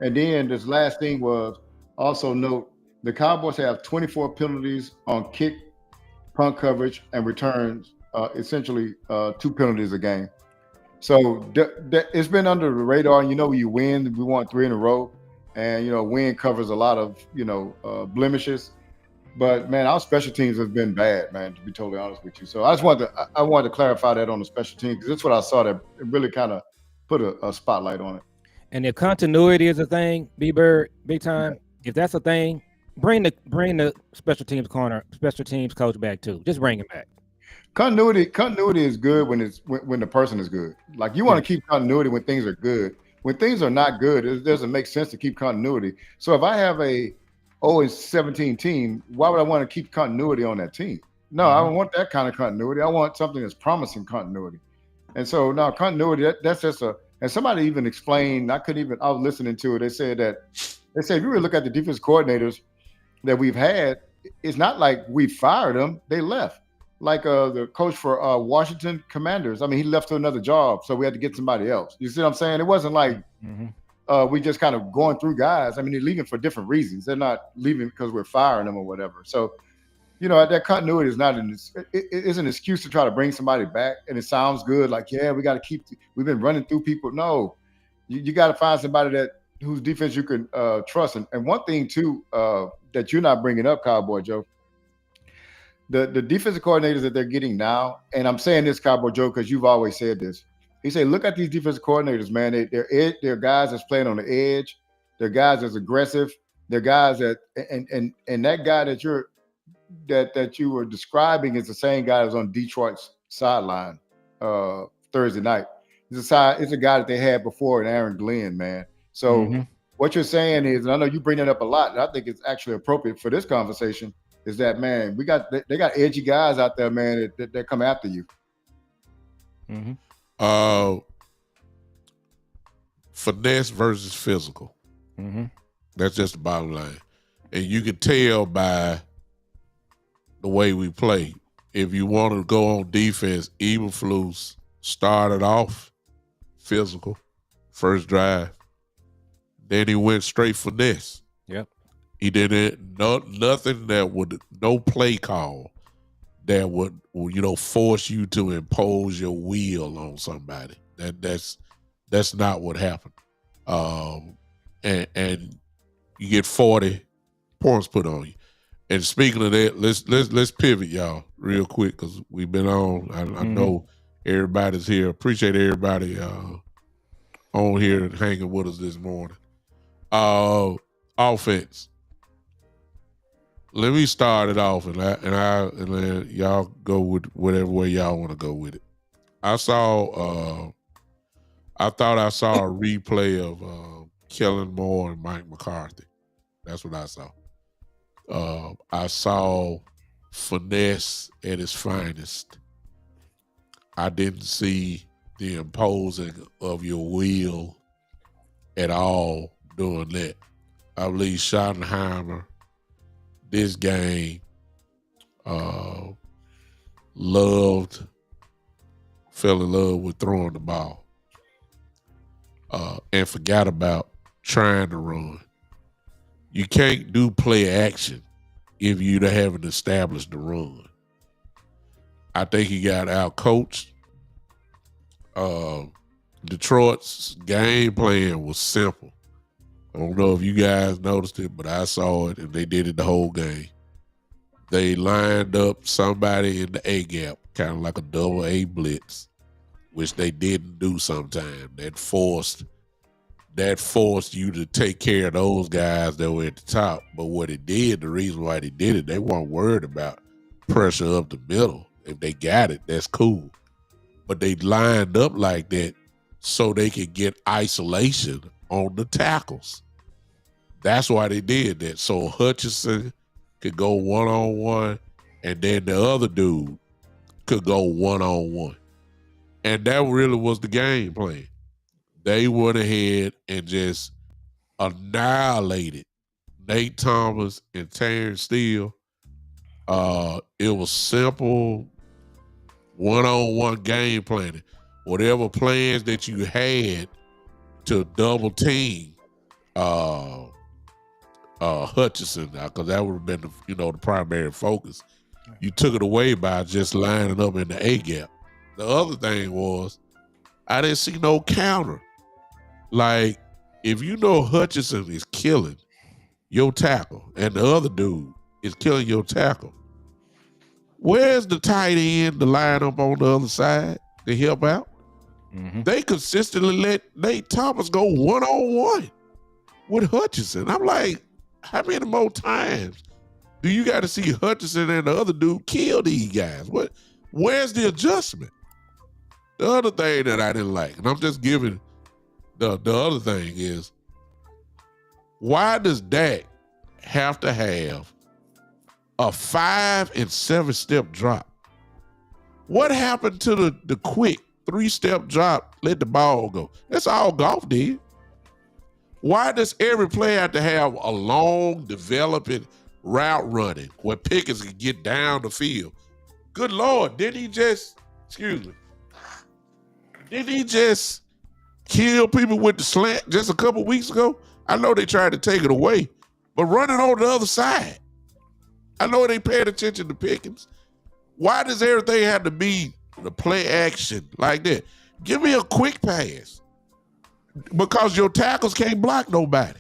And then this last thing was, also note, the Cowboys have 24 penalties on kick, punt coverage, and returns, essentially 2 penalties a game. So it's been under the radar. And you win. We won 3 in a row. And, win covers a lot of, blemishes. But, man, our special teams have been bad, man, to be totally honest with you. So I wanted to clarify that on the special team because that's what I saw that it really kind of put a spotlight on it. And if continuity is a thing, B-Bird, big time, if that's a thing, bring the special teams coach back too. Just bring him back. Continuity is good when the person is good. Like you want to keep continuity when things are good. When things are not good, it doesn't make sense to keep continuity. So if I have a 0-17 team, why would I want to keep continuity on that team? No, I don't want that kind of continuity. I want something that's promising continuity. And so now continuity, that's just and somebody even explained, I was listening to it. They said if you really look at the defense coordinators that we've had, it's not like we fired them; they left. Like the coach for Washington Commanders. I mean, he left to another job, so we had to get somebody else. You see what I'm saying? It wasn't like we just kind of going through guys. I mean, they're leaving for different reasons. They're not leaving because we're firing them or whatever. So, that continuity is not it is an excuse to try to bring somebody back. And it sounds good, like, yeah, we got to we've been running through people. No, you got to find somebody whose defense you can trust. And one thing too that you're not bringing up, Cowboy Joe, the defensive coordinators that they're getting now, and I'm saying this, Cowboy Joe, because you've always said this. He said, look at these defensive coordinators, man. They're guys that's playing on the edge. They're guys that's aggressive. They're guys that and that guy that you were describing is the same guy that's on Detroit's sideline Thursday night. It's a guy that they had before in Aaron Glenn, man. So what you're saying is, and I know you bring that up a lot, and I think it's actually appropriate for this conversation, is that, man, they got edgy guys out there, man, that come after you. Finesse versus physical. That's just the bottom line. And you can tell by the way we play. If you want to go on defense, Eberflus started off physical, first drive. Then he went straight finesse. Yep. He didn't nothing that would, no play call that would force you to impose your will on somebody. That's not what happened. And you get 40 points put on you. And speaking of that, let's pivot, y'all, real quick, because we've been on. I know everybody's here. Appreciate everybody on here hanging with us this morning. Offense. Let me start it off, and then y'all go with whatever way y'all want to go with it. I thought I saw a replay of Kellen Moore and Mike McCarthy. That's what I saw. I saw finesse at its finest. I didn't see the imposing of your will at all doing that. I believe Schottenheimer, this game, fell in love with throwing the ball, and forgot about trying to run. You can't do play action if you haven't established the run. I think he got out coached. Detroit's game plan was simple. I don't know if you guys noticed it, but I saw it, and they did it the whole game. They lined up somebody in the A gap, kind of like a double A blitz, which they didn't do sometimes. That forced you to take care of those guys that were at the top. But what it did, the reason why they did it, they weren't worried about pressure up the middle. If they got it, that's cool. But they lined up like that so they could get isolation on the tackles. That's why they did that. So Hutchinson could go one-on-one, and then the other dude could go one-on-one. And that really was the game plan. They went ahead and just annihilated Nate Thomas and Terrence Steele. It was simple one-on-one game planning. Whatever plans that you had to double team Hutchinson, because that would have been the primary focus. You took it away by just lining up in the A gap. The other thing was, I didn't see no counter. Like, if Hutchinson is killing your tackle and the other dude is killing your tackle, where's the tight end to line up on the other side to help out? They consistently let Nate Thomas go one-on-one with Hutchinson. I'm like, how many more times do you got to see Hutchinson and the other dude kill these guys? Where's the adjustment? The other thing that I didn't like, and I'm just giving the other thing is, why does Dak have to have a 5 and 7 step drop? What happened to the quick 3-step drop, let the ball go? That's all golf did. Why does every player have to have a long developing route running where Pickens could get down the field. Good Lord, didn't he just kill people with the slant just a couple weeks ago? I know they tried to take it away, but running on the other side. I know they paid attention to Pickens. Why does everything have to be the play action like that? Give me a quick pass. Because your tackles can't block nobody.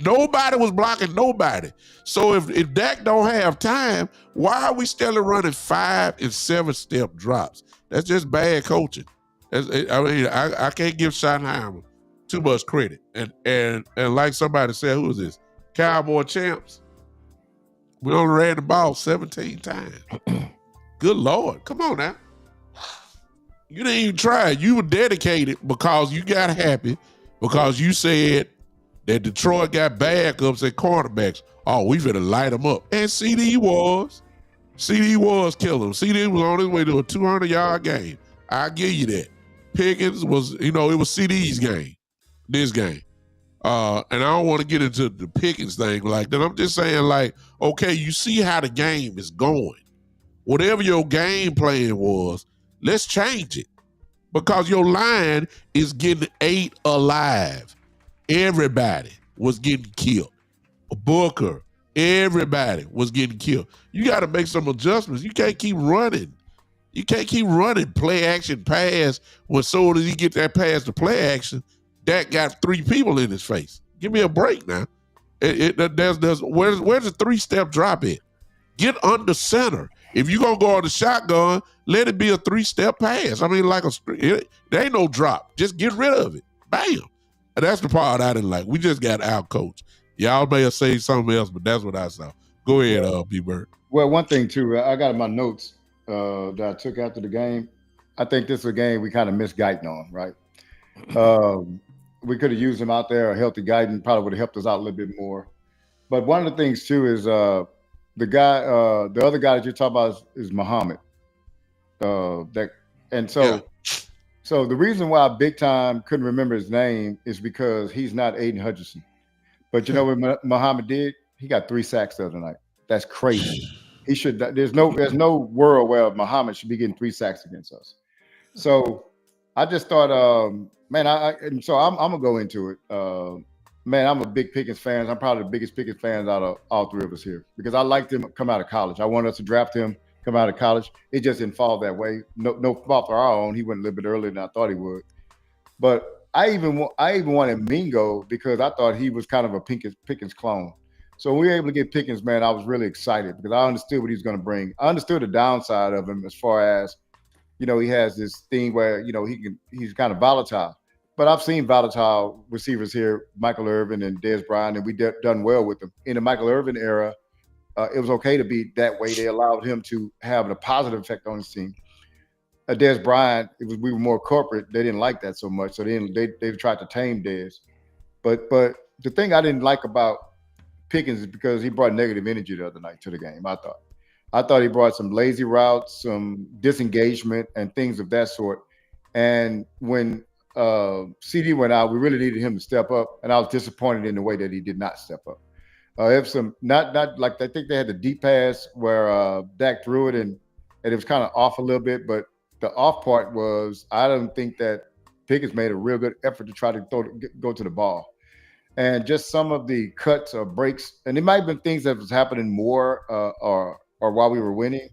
Nobody was blocking nobody. So if Dak don't have time, why are we still running 5 and 7 step drops? That's just bad coaching. I can't give Schottenheimer too much credit. And like somebody said, who is this? Cowboy champs. We only ran the ball 17 times. Good Lord. Come on now. You didn't even try. You were dedicated because you got happy because you said that Detroit got backups at cornerbacks. Oh, we finna light them up. And CD was killing them. CD was on his way to a 200-yard game. I'll give you that. Pickens was, it was CD's game, this game. And I don't want to get into the Pickens thing like that. I'm just saying, like, okay, you see how the game is going. Whatever your game plan was, let's change it. Because your line is getting ate alive. Everybody was getting killed. Booker, everybody was getting killed. You got to make some adjustments. You can't keep running. You can't keep running play action pass when soon as you get that pass to play action, that got 3 people in his face. Give me a break now. Where's the 3-step drop at? Get under center. If you're going to go on the shotgun, let it be a 3-step pass. I mean, there ain't no drop. Just get rid of it. Bam. And that's the part I didn't like. We just got out-coached. Y'all may have said something else, but that's what I saw. Go ahead, B-Bird. Well, one thing, too, I got in my notes that I took after the game. I think this is a game we kind of missed Guyton on, right? We could have used him out there. A healthy Guyton probably would have helped us out a little bit more. But one of the things, too, is the other guy that you're talking about is Muhammad. So the reason why I big time couldn't remember his name is because he's not Aiden Hutchinson. But you know what Muhammad did? He got 3 sacks the other night. That's crazy. He should. There's no world where Muhammad should be getting 3 sacks against us. So I just thought, so I'm gonna go into it. I'm a big Pickens fan. I'm probably the biggest Pickens fans out of all 3 of us here because I liked him come out of college. I wanted us to draft him come out of college. It just didn't fall that way. No fault for our own. He went a little bit earlier than I thought he would. But I even wanted Mingo because I thought he was kind of a Pickens clone. So when we were able to get Pickens, man, I was really excited because I understood what he was going to bring. I understood the downside of him as far as, he has this thing where, he's kind of volatile. But I've seen volatile receivers here, Michael Irvin and Dez Bryant, and we done well with them. In the Michael Irvin era, it was okay to be that way. They allowed him to have a positive effect on his team. Dez Bryant, we were more corporate. They didn't like that so much, so they tried to tame Dez. But the thing I didn't like about Pickens is because he brought negative energy the other night to the game. I thought he brought some lazy routes, some disengagement, and things of that sort. And when CD went out, we really needed him to step up, and I was disappointed in the way that he did not step up. If some not like I think they had the deep pass where Dak threw it and it was kind of off a little bit, but the off part was I don't think that Pickens made a real good effort to try to go to the ball. And just some of the cuts or breaks, and it might have been things that was happening more or while we were winning,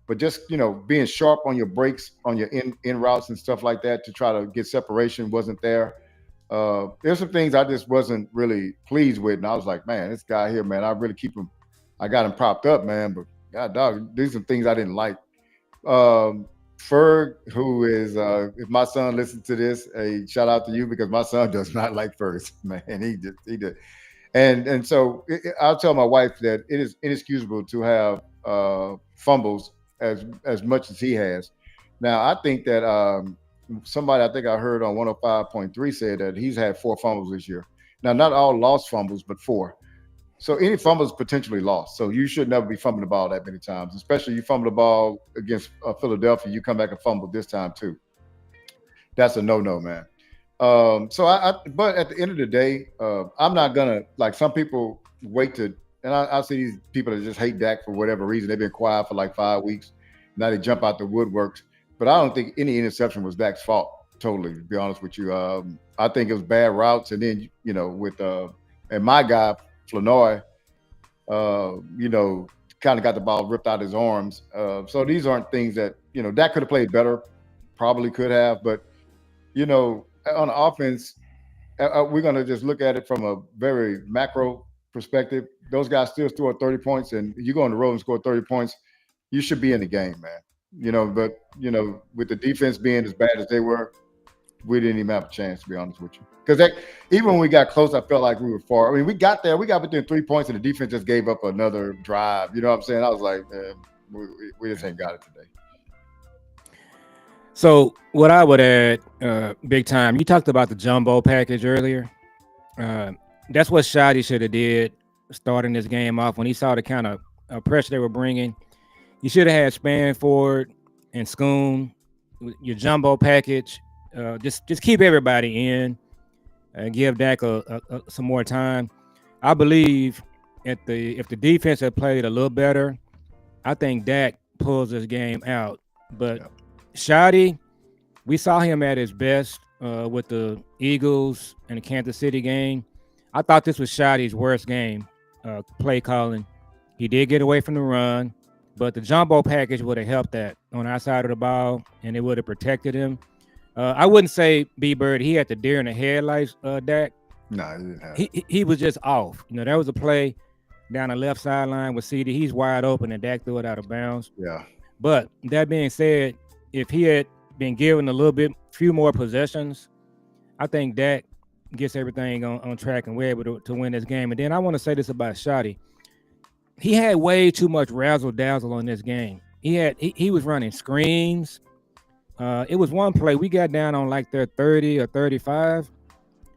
but just being sharp on your breaks, on your in routes and stuff like that to try to get separation wasn't there. There's some things I just wasn't really pleased with, and I was like, man, this guy here, man, I really keep him. I got him propped up, man, but God, dog, these are things I didn't like. Ferg, who is, if my son listens to this, a shout out to you because my son does not like Fergs, man. He did. And so I'll tell my wife that it is inexcusable to have fumbles as much as he has. Now, I think that somebody I think I heard on 105.3 said that he's had 4 fumbles this year. Now, not all lost fumbles, but 4. So any fumble is potentially lost. So you should never be fumbling the ball that many times, especially you fumble the ball against Philadelphia. You come back and fumble this time too. That's a no-no, man. But at the end of the day, I'm not gonna like some people wait to and I see these people that just hate Dak for whatever reason. They've been quiet for like 5 weeks. Now they jump out the woodworks. But I don't think any interception was Dak's fault. Totally, to be honest with you. I think it was bad routes, and then with and my guy Flanoy, kind of got the ball ripped out his arms. So these aren't things that Dak could have played better, probably could have, but on the offense, we're going to just look at it from a very macro perspective. Those guys still score 30 points, and you go on the road and score 30 points, you should be in the game, man. But with the defense being as bad as they were, we didn't even have a chance, to be honest with you. Because even when we got close, I felt like we were far. I mean, we got there. We got within 3 points, and the defense just gave up another drive. You know what I'm saying? I was like, we just ain't got it today. So what I would add, big time, you talked about the jumbo package earlier. That's what Shotty should have did starting this game off when he saw the kind of pressure they were bringing. You should have had Spanford and Schoon, your jumbo package. Just keep everybody in and give Dak some more time. I believe if the defense had played a little better, I think Dak pulls this game out. But Shotty, we saw him at his best with the Eagles and the Kansas City game. I thought this was Shotty's worst game, play calling. He did get away from the run, but the jumbo package would have helped that on our side of the ball, and it would have protected him. I wouldn't say B-Bird, he had the deer in the headlights, Dak. No, he didn't have he was just off. There was a play down the left sideline with CD. He's wide open, and Dak threw it out of bounds. Yeah. But that being said, if he had been given few more possessions, I think Dak gets everything on track and we're able to win this game. And then I want to say this about Shotty. He had way too much razzle-dazzle on this game. He was running screens. It was one play we got down on like their 30 or 35.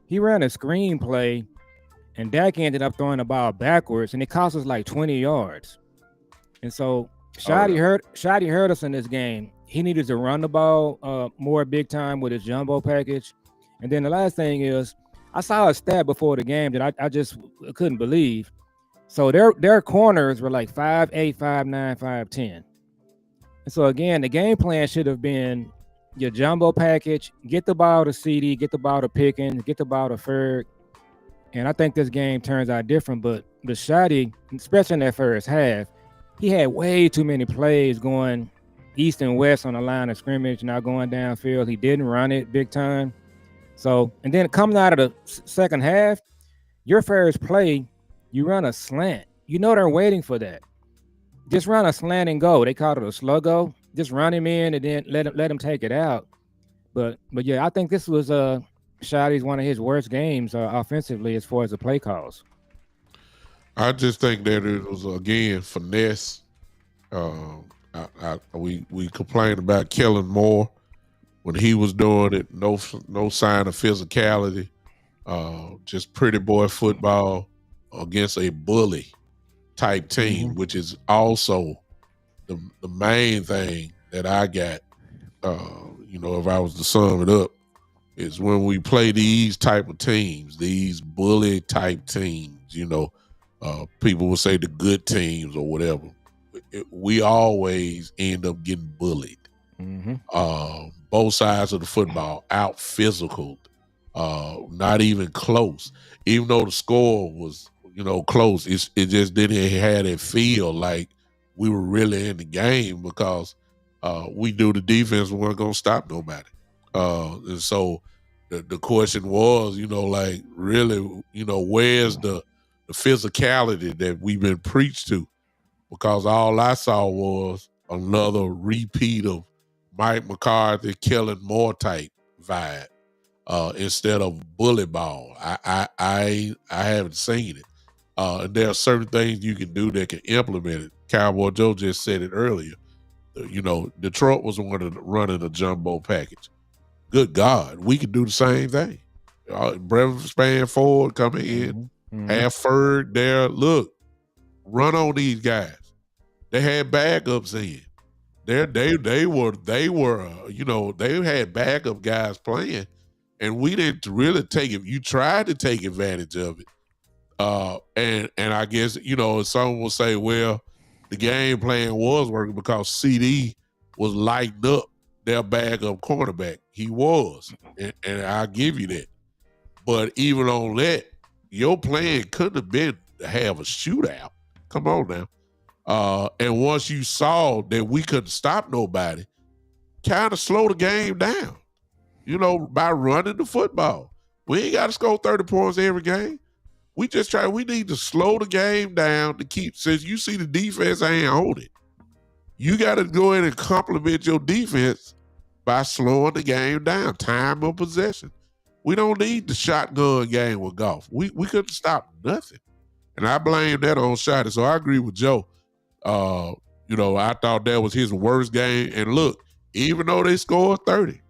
He ran a screen play, and Dak ended up throwing the ball backwards, and it cost us like 20 yards. And so Shotty hurt us in this game. He needed to run the ball more big time with his jumbo package. And then the last thing is, I saw a stat before the game that I just couldn't believe. So their corners were like 5'8", 5'9", 5'10". And so again, the game plan should have been your jumbo package, get the ball to CD, get the ball to Pickens, get the ball to Ferg. And I think this game turns out different. But Shotty, especially in that first half, he had way too many plays going east and west on the line of scrimmage, now going downfield. He didn't run it big time. So, and then coming out of the second half, your first play, you run a slant. They're waiting for that. Just run a slant and go. They called it a sluggo. Just run him in and then let him take it out. But yeah, I think this was Shotty's one of his worst games offensively as far as the play calls. I just think that it was again finesse. We complained about Kellen Moore when he was doing it. No sign of physicality. Just pretty boy football against a bully type team, which is also the main thing that I got. If I was to sum it up, is when we play these type of teams, these bully type teams. People will say the good teams or whatever. We always end up getting bullied. Both sides of the football out physical, not even close. Even though the score was, close, it just didn't have that feel like we were really in the game because we knew the defense weren't going to stop nobody. And so the question was, really, where's the physicality that we've been preached to? Because all I saw was another repeat of Mike McCarthy, Kellen Moore type vibe instead of bully ball. I haven't seen it. And there are certain things you can do that can implement it. Cowboy Joe just said it earlier. Detroit was running a jumbo package. Good God, we could do the same thing. Brevin Spanford coming in, have Ferg there. Look, run on these guys. They had backups in. They had backup guys playing, and we didn't really take it. You tried to take advantage of it. And I guess, some will say, well, the game plan was working because CD was lighting up their backup cornerback. He was, and I'll give you that. But even on that, your plan couldn't have been to have a shootout. Come on now. And once you saw that we couldn't stop nobody, kind of slow the game down, by running the football. We ain't got to score 30 points every game. We need to slow the game down to keep, since you see the defense ain't on it, you got to go in and compliment your defense by slowing the game down, time of possession. We don't need the shotgun game with golf. We couldn't stop nothing. And I blame that on Shotty. So I agree with Joe. I thought that was his worst game. And look, even though they scored 30,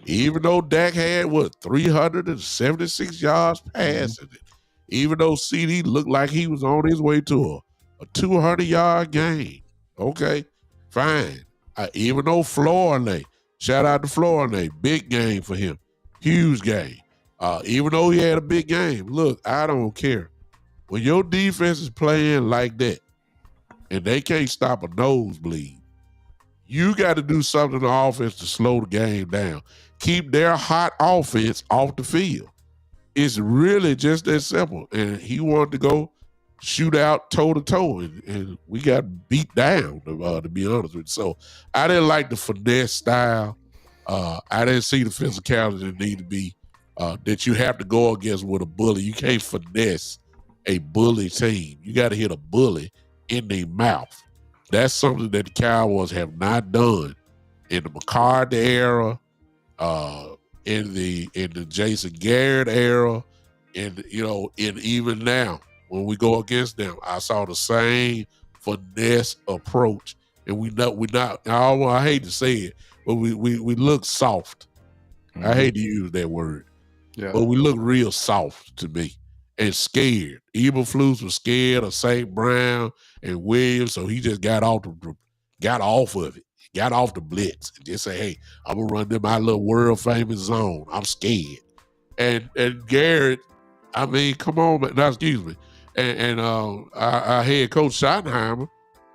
even though Dak had, 376 yards passing it, even though CD looked like he was on his way to a 200-yard game, okay, fine. Even though Florida, shout out to Florida, big game for him, huge game. Even though he had a big game, look, I don't care. When your defense is playing like that and they can't stop a nosebleed, you got to do something on offense to slow the game down. Keep their hot offense off the field. It's really just that simple. And he wanted to go shoot out toe-to-toe, and we got beat down, to be honest with you. So I didn't like the finesse style. I didn't see the physicality that need to be, that you have to go against with a bully. You can't finesse a bully team. You got to hit a bully in their mouth. That's something that the Cowboys have not done in the McCarthy era, in the Jason Garrett era, and even now when we go against them, I saw the same finesse approach, and we not. I hate to say it, but we look soft. Mm-hmm. I hate to use that word, but we look real soft to me and scared. Eberflus was scared of St. Brown and Williams, so he just got off of it. Got off the blitz and just say, hey, I'm going to run to my little world famous zone. I'm scared. And Garrett, I mean, come on, man. No, excuse me. And our head coach Schottenheimer,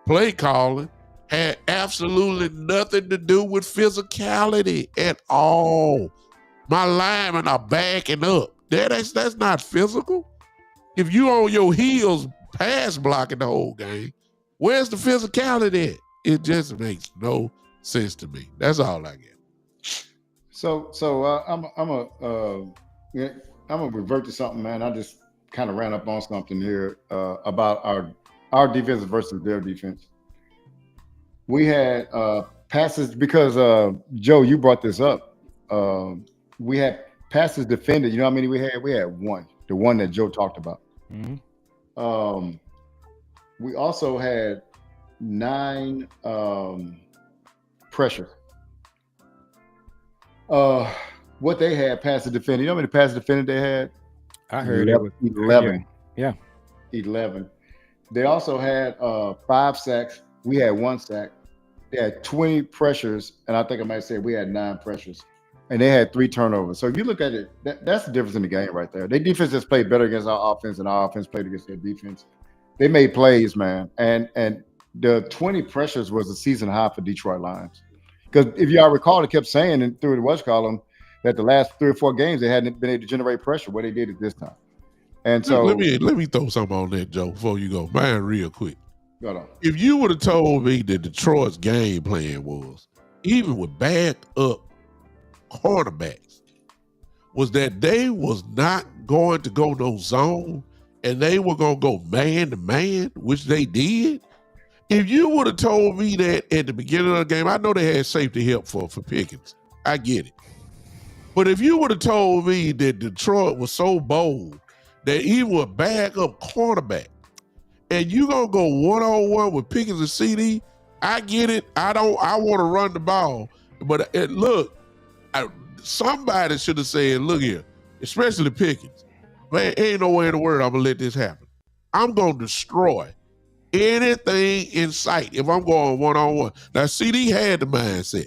play calling, had absolutely nothing to do with physicality at all. My linemen are backing up. That's not physical. If you on your heels pass blocking the whole game, where's the physicality at? It just makes no sense to me. That's all I get. So I'm gonna revert to something, man. I just kind of ran up on something here about our defense versus their defense. We had passes because Joe, you brought this up. We had passes defended. You know how many we had? We had one, the one that Joe talked about. Mm-hmm. We also had 9 pressure. What they had passes defended. You know how many passes defended they had? I heard 11. Yeah. 11. They also had 5 sacks. We had 1 sack. They had 20 pressures, and I think I might say we had 9 pressures. And they had 3 turnovers. So if you look at it, that's the difference in the game right there. Their defense just played better against our offense, and our offense played against their defense. They made plays, man. And the 20 pressures was a season high for Detroit Lions. Because if y'all recall, they kept saying and through the watch column that the last 3 or 4 games they hadn't been able to generate pressure. What they did at this time. And so let me throw something on that, Joe, before you go. Mine real quick. Hold on. If you would have told me that Detroit's game plan was, even with back up cornerbacks, was that they was not going to go no zone and they were going to go man to man, which they did. If you would have told me that at the beginning of the game, I know they had safety help for Pickens. I get it. But if you would have told me that Detroit was so bold that even with backup cornerback and you going to go one-on-one with Pickens and CD, I get it. I want to run the ball. But look, somebody should have said, look here, especially Pickens, man, ain't no way in the world I'm going to let this happen. I'm going to destroy anything in sight if I'm going one-on-one. Now, CD had the mindset.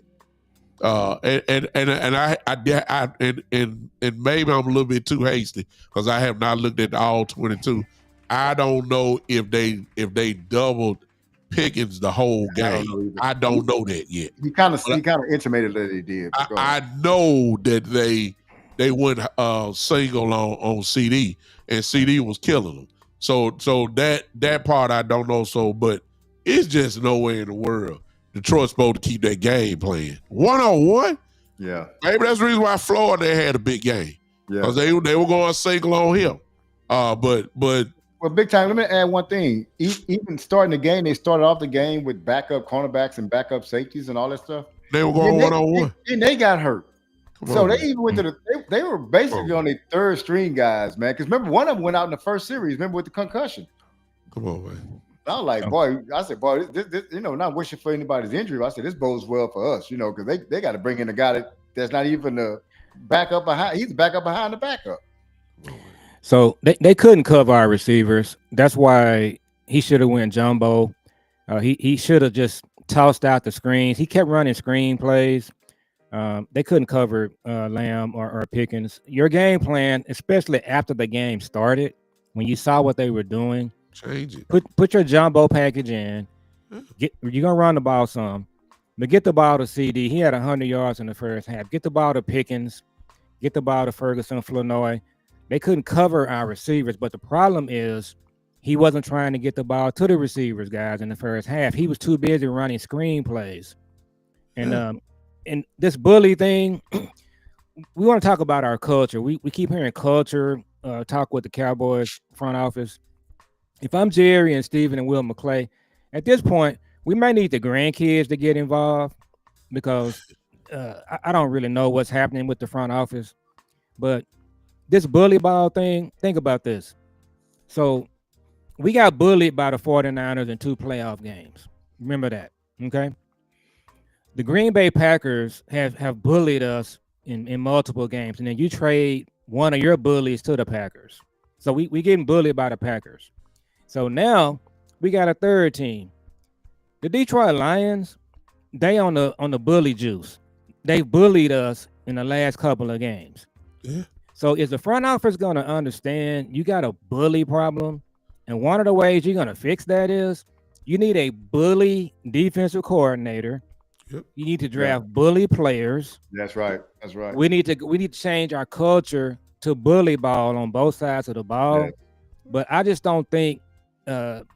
And maybe I'm a little bit too hasty because I have not looked at all 22 I don't know if they doubled Pickens the whole game. I don't know that yet. He kind of intimated that he did. I know that they went single on CD, and CD was killing them. So that part I don't know. So, but it's just nowhere in the world Detroit's supposed to keep that game playing 1-on-1. Yeah, maybe that's the reason why Florida had a big game. Yeah, because they were going single on him. But well, big time. Let me add one thing. Even starting the game, they started off the game with backup cornerbacks and backup safeties and all that stuff. They were going 1-on-1, and they got hurt. So they even went to they were basically on their third string guys, man. Because remember, one of them went out in the first series. Remember with the concussion. Come on, man. I was like, boy, this, not wishing for anybody's injury. But I said, this bodes well for us, because they got to bring in a guy that's not even the backup behind. He's the backup behind the backup. So they couldn't cover our receivers. That's why he should have went jumbo. He should have just tossed out the screens. He kept running screen plays. They couldn't cover Lamb or Pickens. Your game plan, especially after the game started, when you saw what they were doing, change it. Put your jumbo package in. You're gonna run the ball some, but get the ball to CD. He had 100 yards in the first half. Get the ball to Pickens. Get the ball to Ferguson, Flournoy. They couldn't cover our receivers, but the problem is he wasn't trying to get the ball to the receivers, guys, in the first half. He was too busy running screen plays. And this bully thing, we want to talk about our culture. We keep hearing culture talk with the Cowboys front office. If I'm Jerry and Steven and Will McClay, at this point, we might need the grandkids to get involved because I don't really know what's happening with the front office. But this bully ball thing, think about this. So we got bullied by the 49ers in 2 playoff games. Remember that, okay? The Green Bay Packers have bullied us in multiple games, and then you trade one of your bullies to the Packers. So we getting bullied by the Packers. So now we got a third team. The Detroit Lions, they on the bully juice. They bullied us in the last couple of games. Yeah. So is the front office going to understand you got a bully problem? And one of the ways you're going to fix that is you need a bully defensive coordinator. Yep. You need to draft bully players. That's right. We need to change our culture to bully ball on both sides of the ball. Yeah. But I just don't think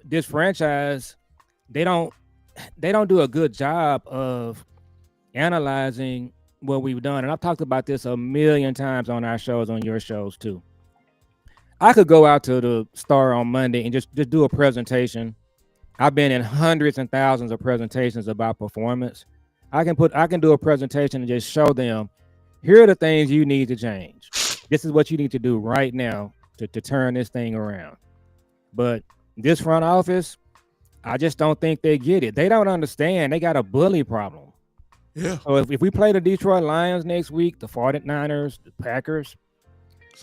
this franchise, they don't do a good job of analyzing what we've done. And I've talked about this a million times on our shows, on your shows too. I could go out to the Star on Monday and just do a presentation. I've been in hundreds and thousands of presentations about performance. I can do a presentation and just show them, here are the things you need to change. This is what you need to do right now to turn this thing around. But this front office, I just don't think they get it. They don't understand. They got a bully problem. Yeah. So if we play the Detroit Lions next week, the 49ers, the Packers,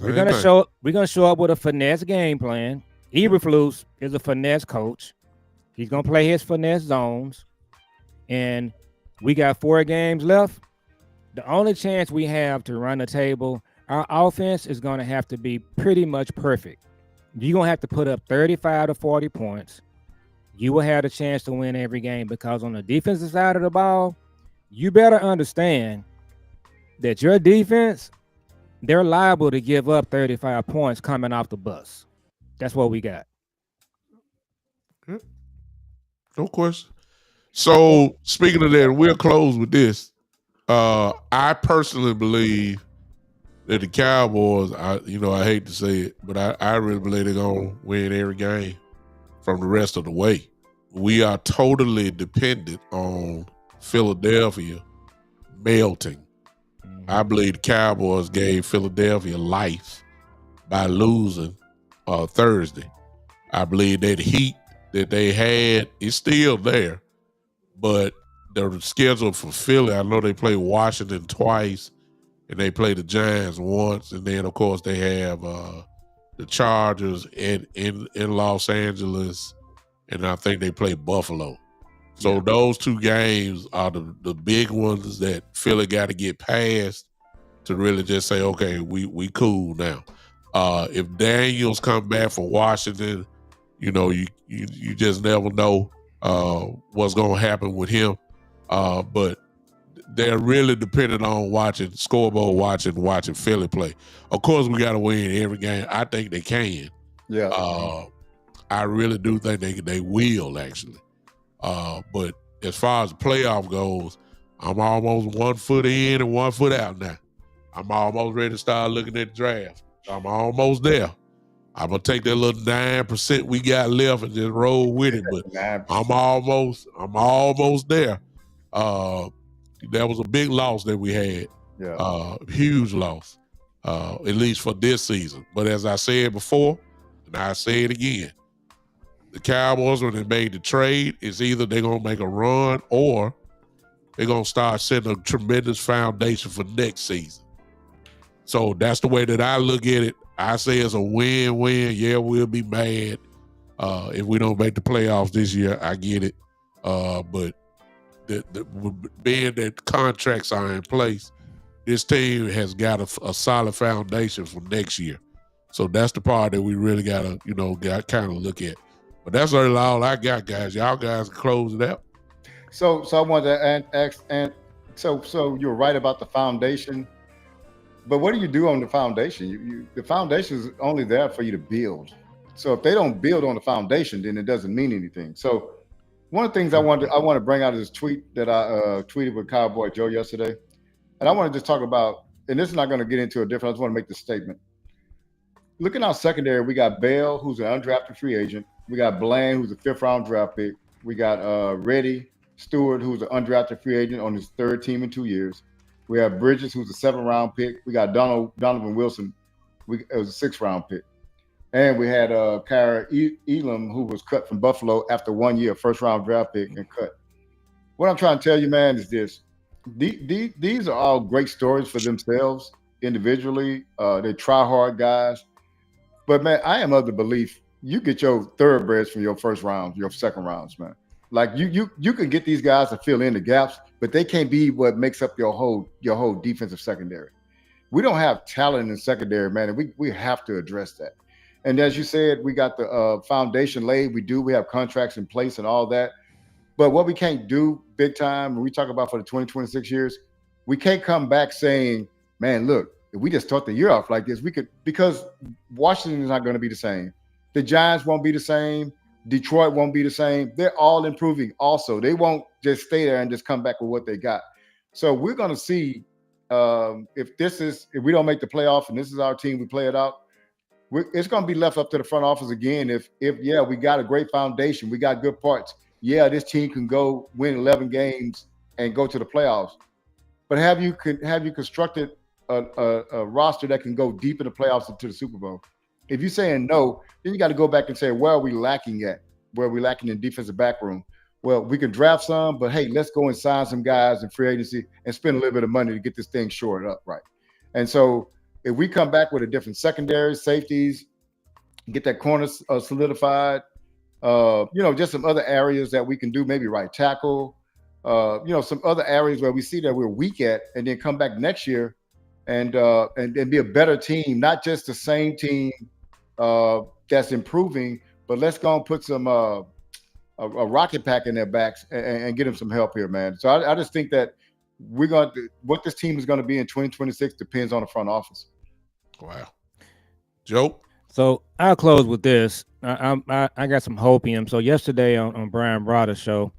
we're gonna show up with a finesse game plan. Eberflus is a finesse coach. He's gonna play his finesse zones, and we got 4 games left. The only chance we have to run the table, our offense is gonna have to be pretty much perfect. You're gonna have to put up 35 to 40 points. You will have a chance to win every game because on the defensive side of the ball, you better understand that your defense, they're liable to give up 35 points coming off the bus. That's what we got. No question. So speaking of that, we'll close with this. I personally believe that the Cowboys, I hate to say it, but I really believe they're going to win every game from the rest of the way. We are totally dependent on Philadelphia melting. I believe the Cowboys gave Philadelphia life by losing Thursday. I believe that heat that they had is still there, but the schedule for Philly, I know they play Washington twice and they play the Giants once, and then of course they have the Chargers in Los Angeles, and I think they play Buffalo. So those 2 games are the big ones that Philly got to get past to really just say, okay, we cool now. If Daniels come back for Washington, you just never know what's going to happen with him. But they're really dependent on watching Philly play. Of course, we got to win every game. I think they can. Yeah. I really do think they will actually. But as far as the playoff goes, I'm almost 1 foot in and 1 foot out now. I'm almost ready to start looking at the draft. I'm almost there. I'm gonna take that little 9% we got left and just roll with it. But 9%. I'm almost there. That was a big loss that we had. Yeah. Huge loss. At least for this season. But as I said before, and I say it again, the Cowboys, when they made the trade, is either they're gonna make a run or they're gonna start setting a tremendous foundation for next season. So that's the way that I look at it. I say it's a win-win. Yeah, we'll be mad if we don't make the playoffs this year. I get it. But being that contracts are in place, this team has got a solid foundation for next year. So that's the part that we really gotta, kind of look at. But that's really all I got, guys. Y'all guys can close it out. So I wanted to ask, and so you're right about the foundation. But what do you do on the foundation? The foundation is only there for you to build. So if they don't build on the foundation, then it doesn't mean anything. So one of the things I want to bring out is this tweet that I tweeted with Cowboy Joe yesterday, and I want to just talk about. And this is not going to get into a different. I just want to make this statement. Looking our secondary, we got Bell, who's an undrafted free agent. We got Bland, who's a 5th-round draft pick. We got Reddy Stewart, who's an undrafted free agent on his 3rd team in 2 years. We have Bridges, who's a 7th-round pick. We got Donovan Wilson, it was a 6th-round pick. And we had Kyra Elam, who was cut from Buffalo after 1 year, 1st-round draft pick and cut. What I'm trying to tell you, man, is this. These are all great stories for themselves individually. They try hard guys. But, man, I am of the belief you get your thoroughbreds from your 1st round, your 2nd rounds, man. Like you can get these guys to fill in the gaps, but they can't be what makes up your whole defensive secondary. We don't have talent in secondary, man, and we have to address that. And as you said, we got the foundation laid. We have contracts in place and all that. But what we can't do big time, when we talk about for the 2026 years, we can't come back saying, man, look, if we just start the year off like this, because Washington is not going to be the same. The Giants won't be the same. Detroit won't be the same. They're all improving also. They won't just stay there and just come back with what they got. So we're going to see if we don't make the playoff and this is our team, we play it out, it's going to be left up to the front office again. If we got a great foundation, we got good parts. Yeah, this team can go win 11 games and go to the playoffs. But have you constructed a roster that can go deep in the playoffs into the Super Bowl? If you're saying no, then you got to go back and say, where are we lacking at? Where are we lacking in defensive back room? Well, we can draft some, but hey, let's go and sign some guys in free agency and spend a little bit of money to get this thing shored up right. And so if we come back with a different secondary, safeties, get that corner solidified, just some other areas that we can do, maybe right tackle, some other areas where we see that we're weak at, and then come back next year and be a better team, not just the same team that's improving, but let's go and put some a rocket pack in their backs and get them some help here, man. So I just think that what this team is going to be in 2026 depends on the front office. Wow. Joe? So I'll close with this. I got some hope in him. So yesterday on Brian Broder's show,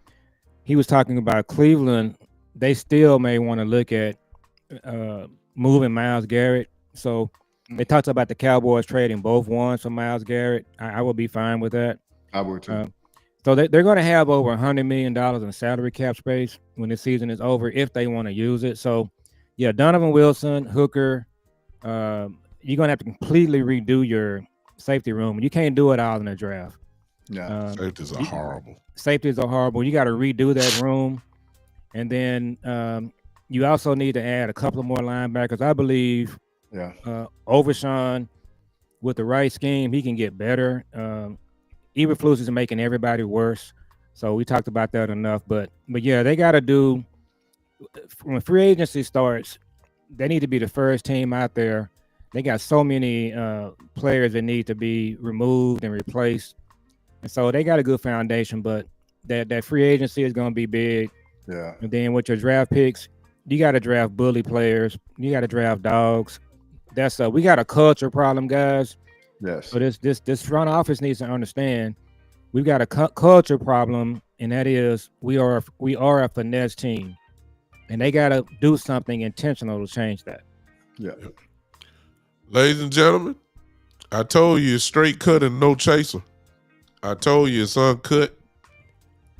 he was talking about Cleveland. They still may want to look at moving Myles Garrett. So they talked about the Cowboys trading both ones for Myles Garrett. I will be fine with that. I would too. So they're going to have over $100 million in salary cap space when the season is over if they want to use it. So, yeah, Donovan Wilson, Hooker, you're going to have to completely redo your safety room. You can't do it all in the draft. Yeah, safeties are horrible. Safeties are horrible. You got to redo that room. And then you also need to add a couple of more linebackers. I believe Overshawn, with the right scheme, he can get better. Eberflus is making everybody worse. So we talked about that enough. But yeah, they got to do, when free agency starts, they need to be the first team out there. They got so many players that need to be removed and replaced. And so they got a good foundation, but that free agency is going to be big. Yeah. And then with your draft picks, you got to draft bully players. You got to draft dogs. We got a culture problem, guys. Yes. So this front office needs to understand we've got a culture problem, and that is we are a finesse team, and they got to do something intentional to change that. Yeah. Ladies and gentlemen, I told you it's straight cut and no chaser. I told you it's uncut.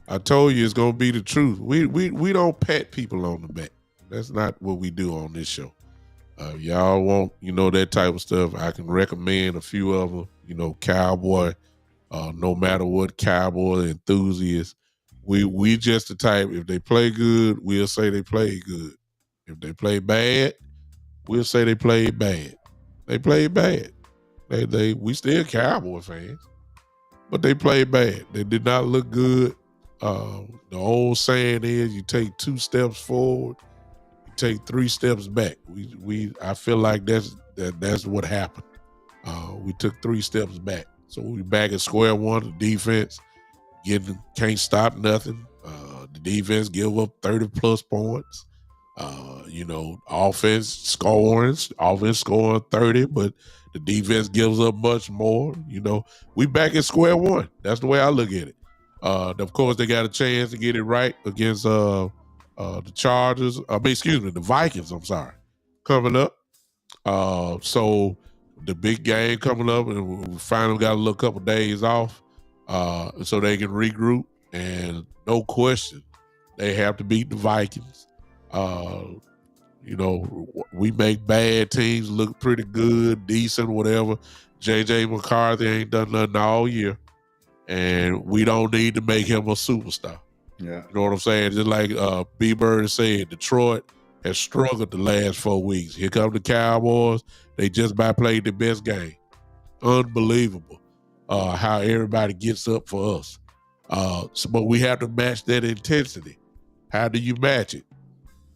I told you it's gonna be the truth. We don't pat people on the back. That's not what we do on this show. Y'all want that type of stuff, I can recommend a few of them. Cowboy, no matter what, Cowboy enthusiasts. We just the type. If they play good, we'll say they play good. If they play bad, we'll say they played bad. They played bad. We still Cowboy fans, but they played bad. They did not look good. The old saying is, you take 2 steps forward, you take 3 steps back. I feel like that's what happened. We took 3 steps back, so we back at square one. The defense can't stop nothing. The defense give up 30 plus points. Offense scoring 30, but the defense gives up much more. We back at square one. That's the way I look at it. Of course, they got a chance to get it right against the Chargers. The Vikings. I'm sorry, coming up. So the big game coming up, and we finally got a little couple days off, so they can regroup. And no question, they have to beat the Vikings. We make bad teams look pretty good, decent, whatever. JJ McCarthy ain't done nothing all year, and we don't need to make him a superstar. Yeah. You know what I'm saying? Just like B Bird said, Detroit has struggled the last 4 weeks. Here come the Cowboys. They just about played the best game. Unbelievable how everybody gets up for us. But we have to match that intensity. How do you match it?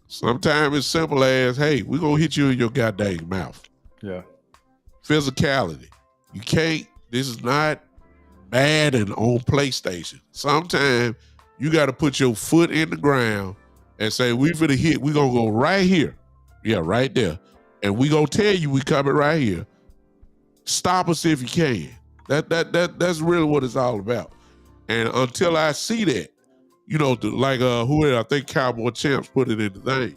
Sometimes it's simple as, hey, we're going to hit you in your goddamn mouth. Yeah. Physicality. You can't, this is not Madden on PlayStation. Sometimes you got to put your foot in the ground and say, we for the hit, we're going to go right here. Yeah, right there. And we going to tell you we coming right here. Stop us if you can. That's really what it's all about. And until I see that, I think Cowboy Champs put it in the thing.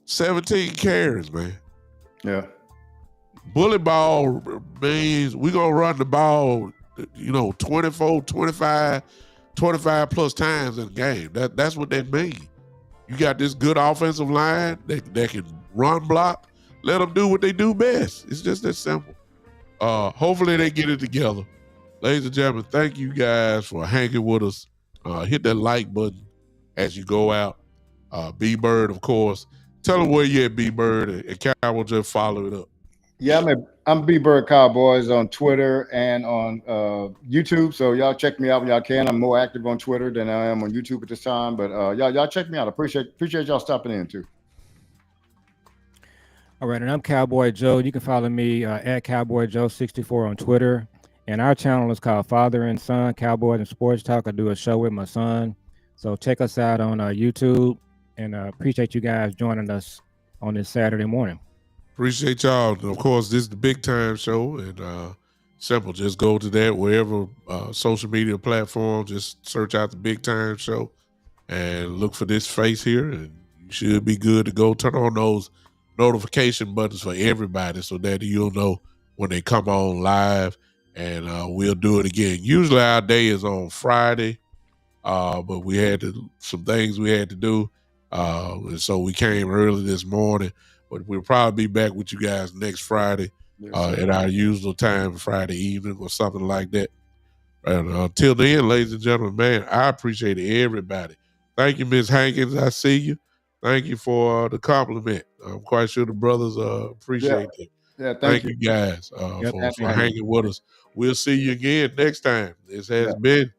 17 carries, man. Yeah. Bully ball means we're going to run the ball, 24, 25 plus times in a game. That's what that means. You got this good offensive line that can run block. Let them do what they do best. It's just that simple. Hopefully they get it together. Ladies and gentlemen, thank you guys for hanging with us. Hit that like button as you go out. B-Bird, of course. Tell them where you at, B-Bird, and Cal will just follow it up. Yeah, I'm B-Bird Cowboys on Twitter and on YouTube. So y'all check me out when y'all can. I'm more active on Twitter than I am on YouTube at this time. But y'all check me out. I appreciate y'all stopping in too. All right, and I'm Cowboy Joe. You can follow me at Cowboy Joe 64 on Twitter. And our channel is called Father and Son, Cowboys and Sports Talk. I do a show with my son. So check us out on YouTube, and appreciate you guys joining us on this Saturday morning. Appreciate y'all. And of course, this is the Big Time Show, and simple. Just go to that wherever social media platform. Just search out the Big Time Show and look for this face here, and you should be good to go. Turn on those notification buttons for everybody so that you'll know when they come on live. And we'll do it again. Usually our day is on Friday, but we had some things we had to do, and so we came early this morning. But we'll probably be back with you guys next Friday at our usual time, Friday evening or something like that. And until then, ladies and gentlemen, man, I appreciate everybody. Thank you, Miss Hankins. I see you. Thank you for the compliment. I'm quite sure the brothers appreciate that. Yeah, thank you guys for hanging with us. We'll see you again next time. This has been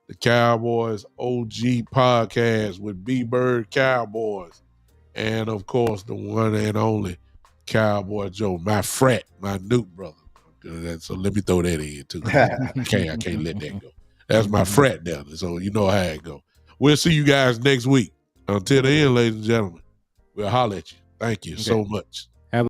the Cowboys OG Podcast with B-Bird Cowboys. And, of course, the one and only Cowboy Joe, my frat, my new brother. So let me throw that in, too. I can't let that go. That's my frat down there, so you know how it go. We'll see you guys next week. Until then, ladies and gentlemen, we'll holler at you. Thank you so much.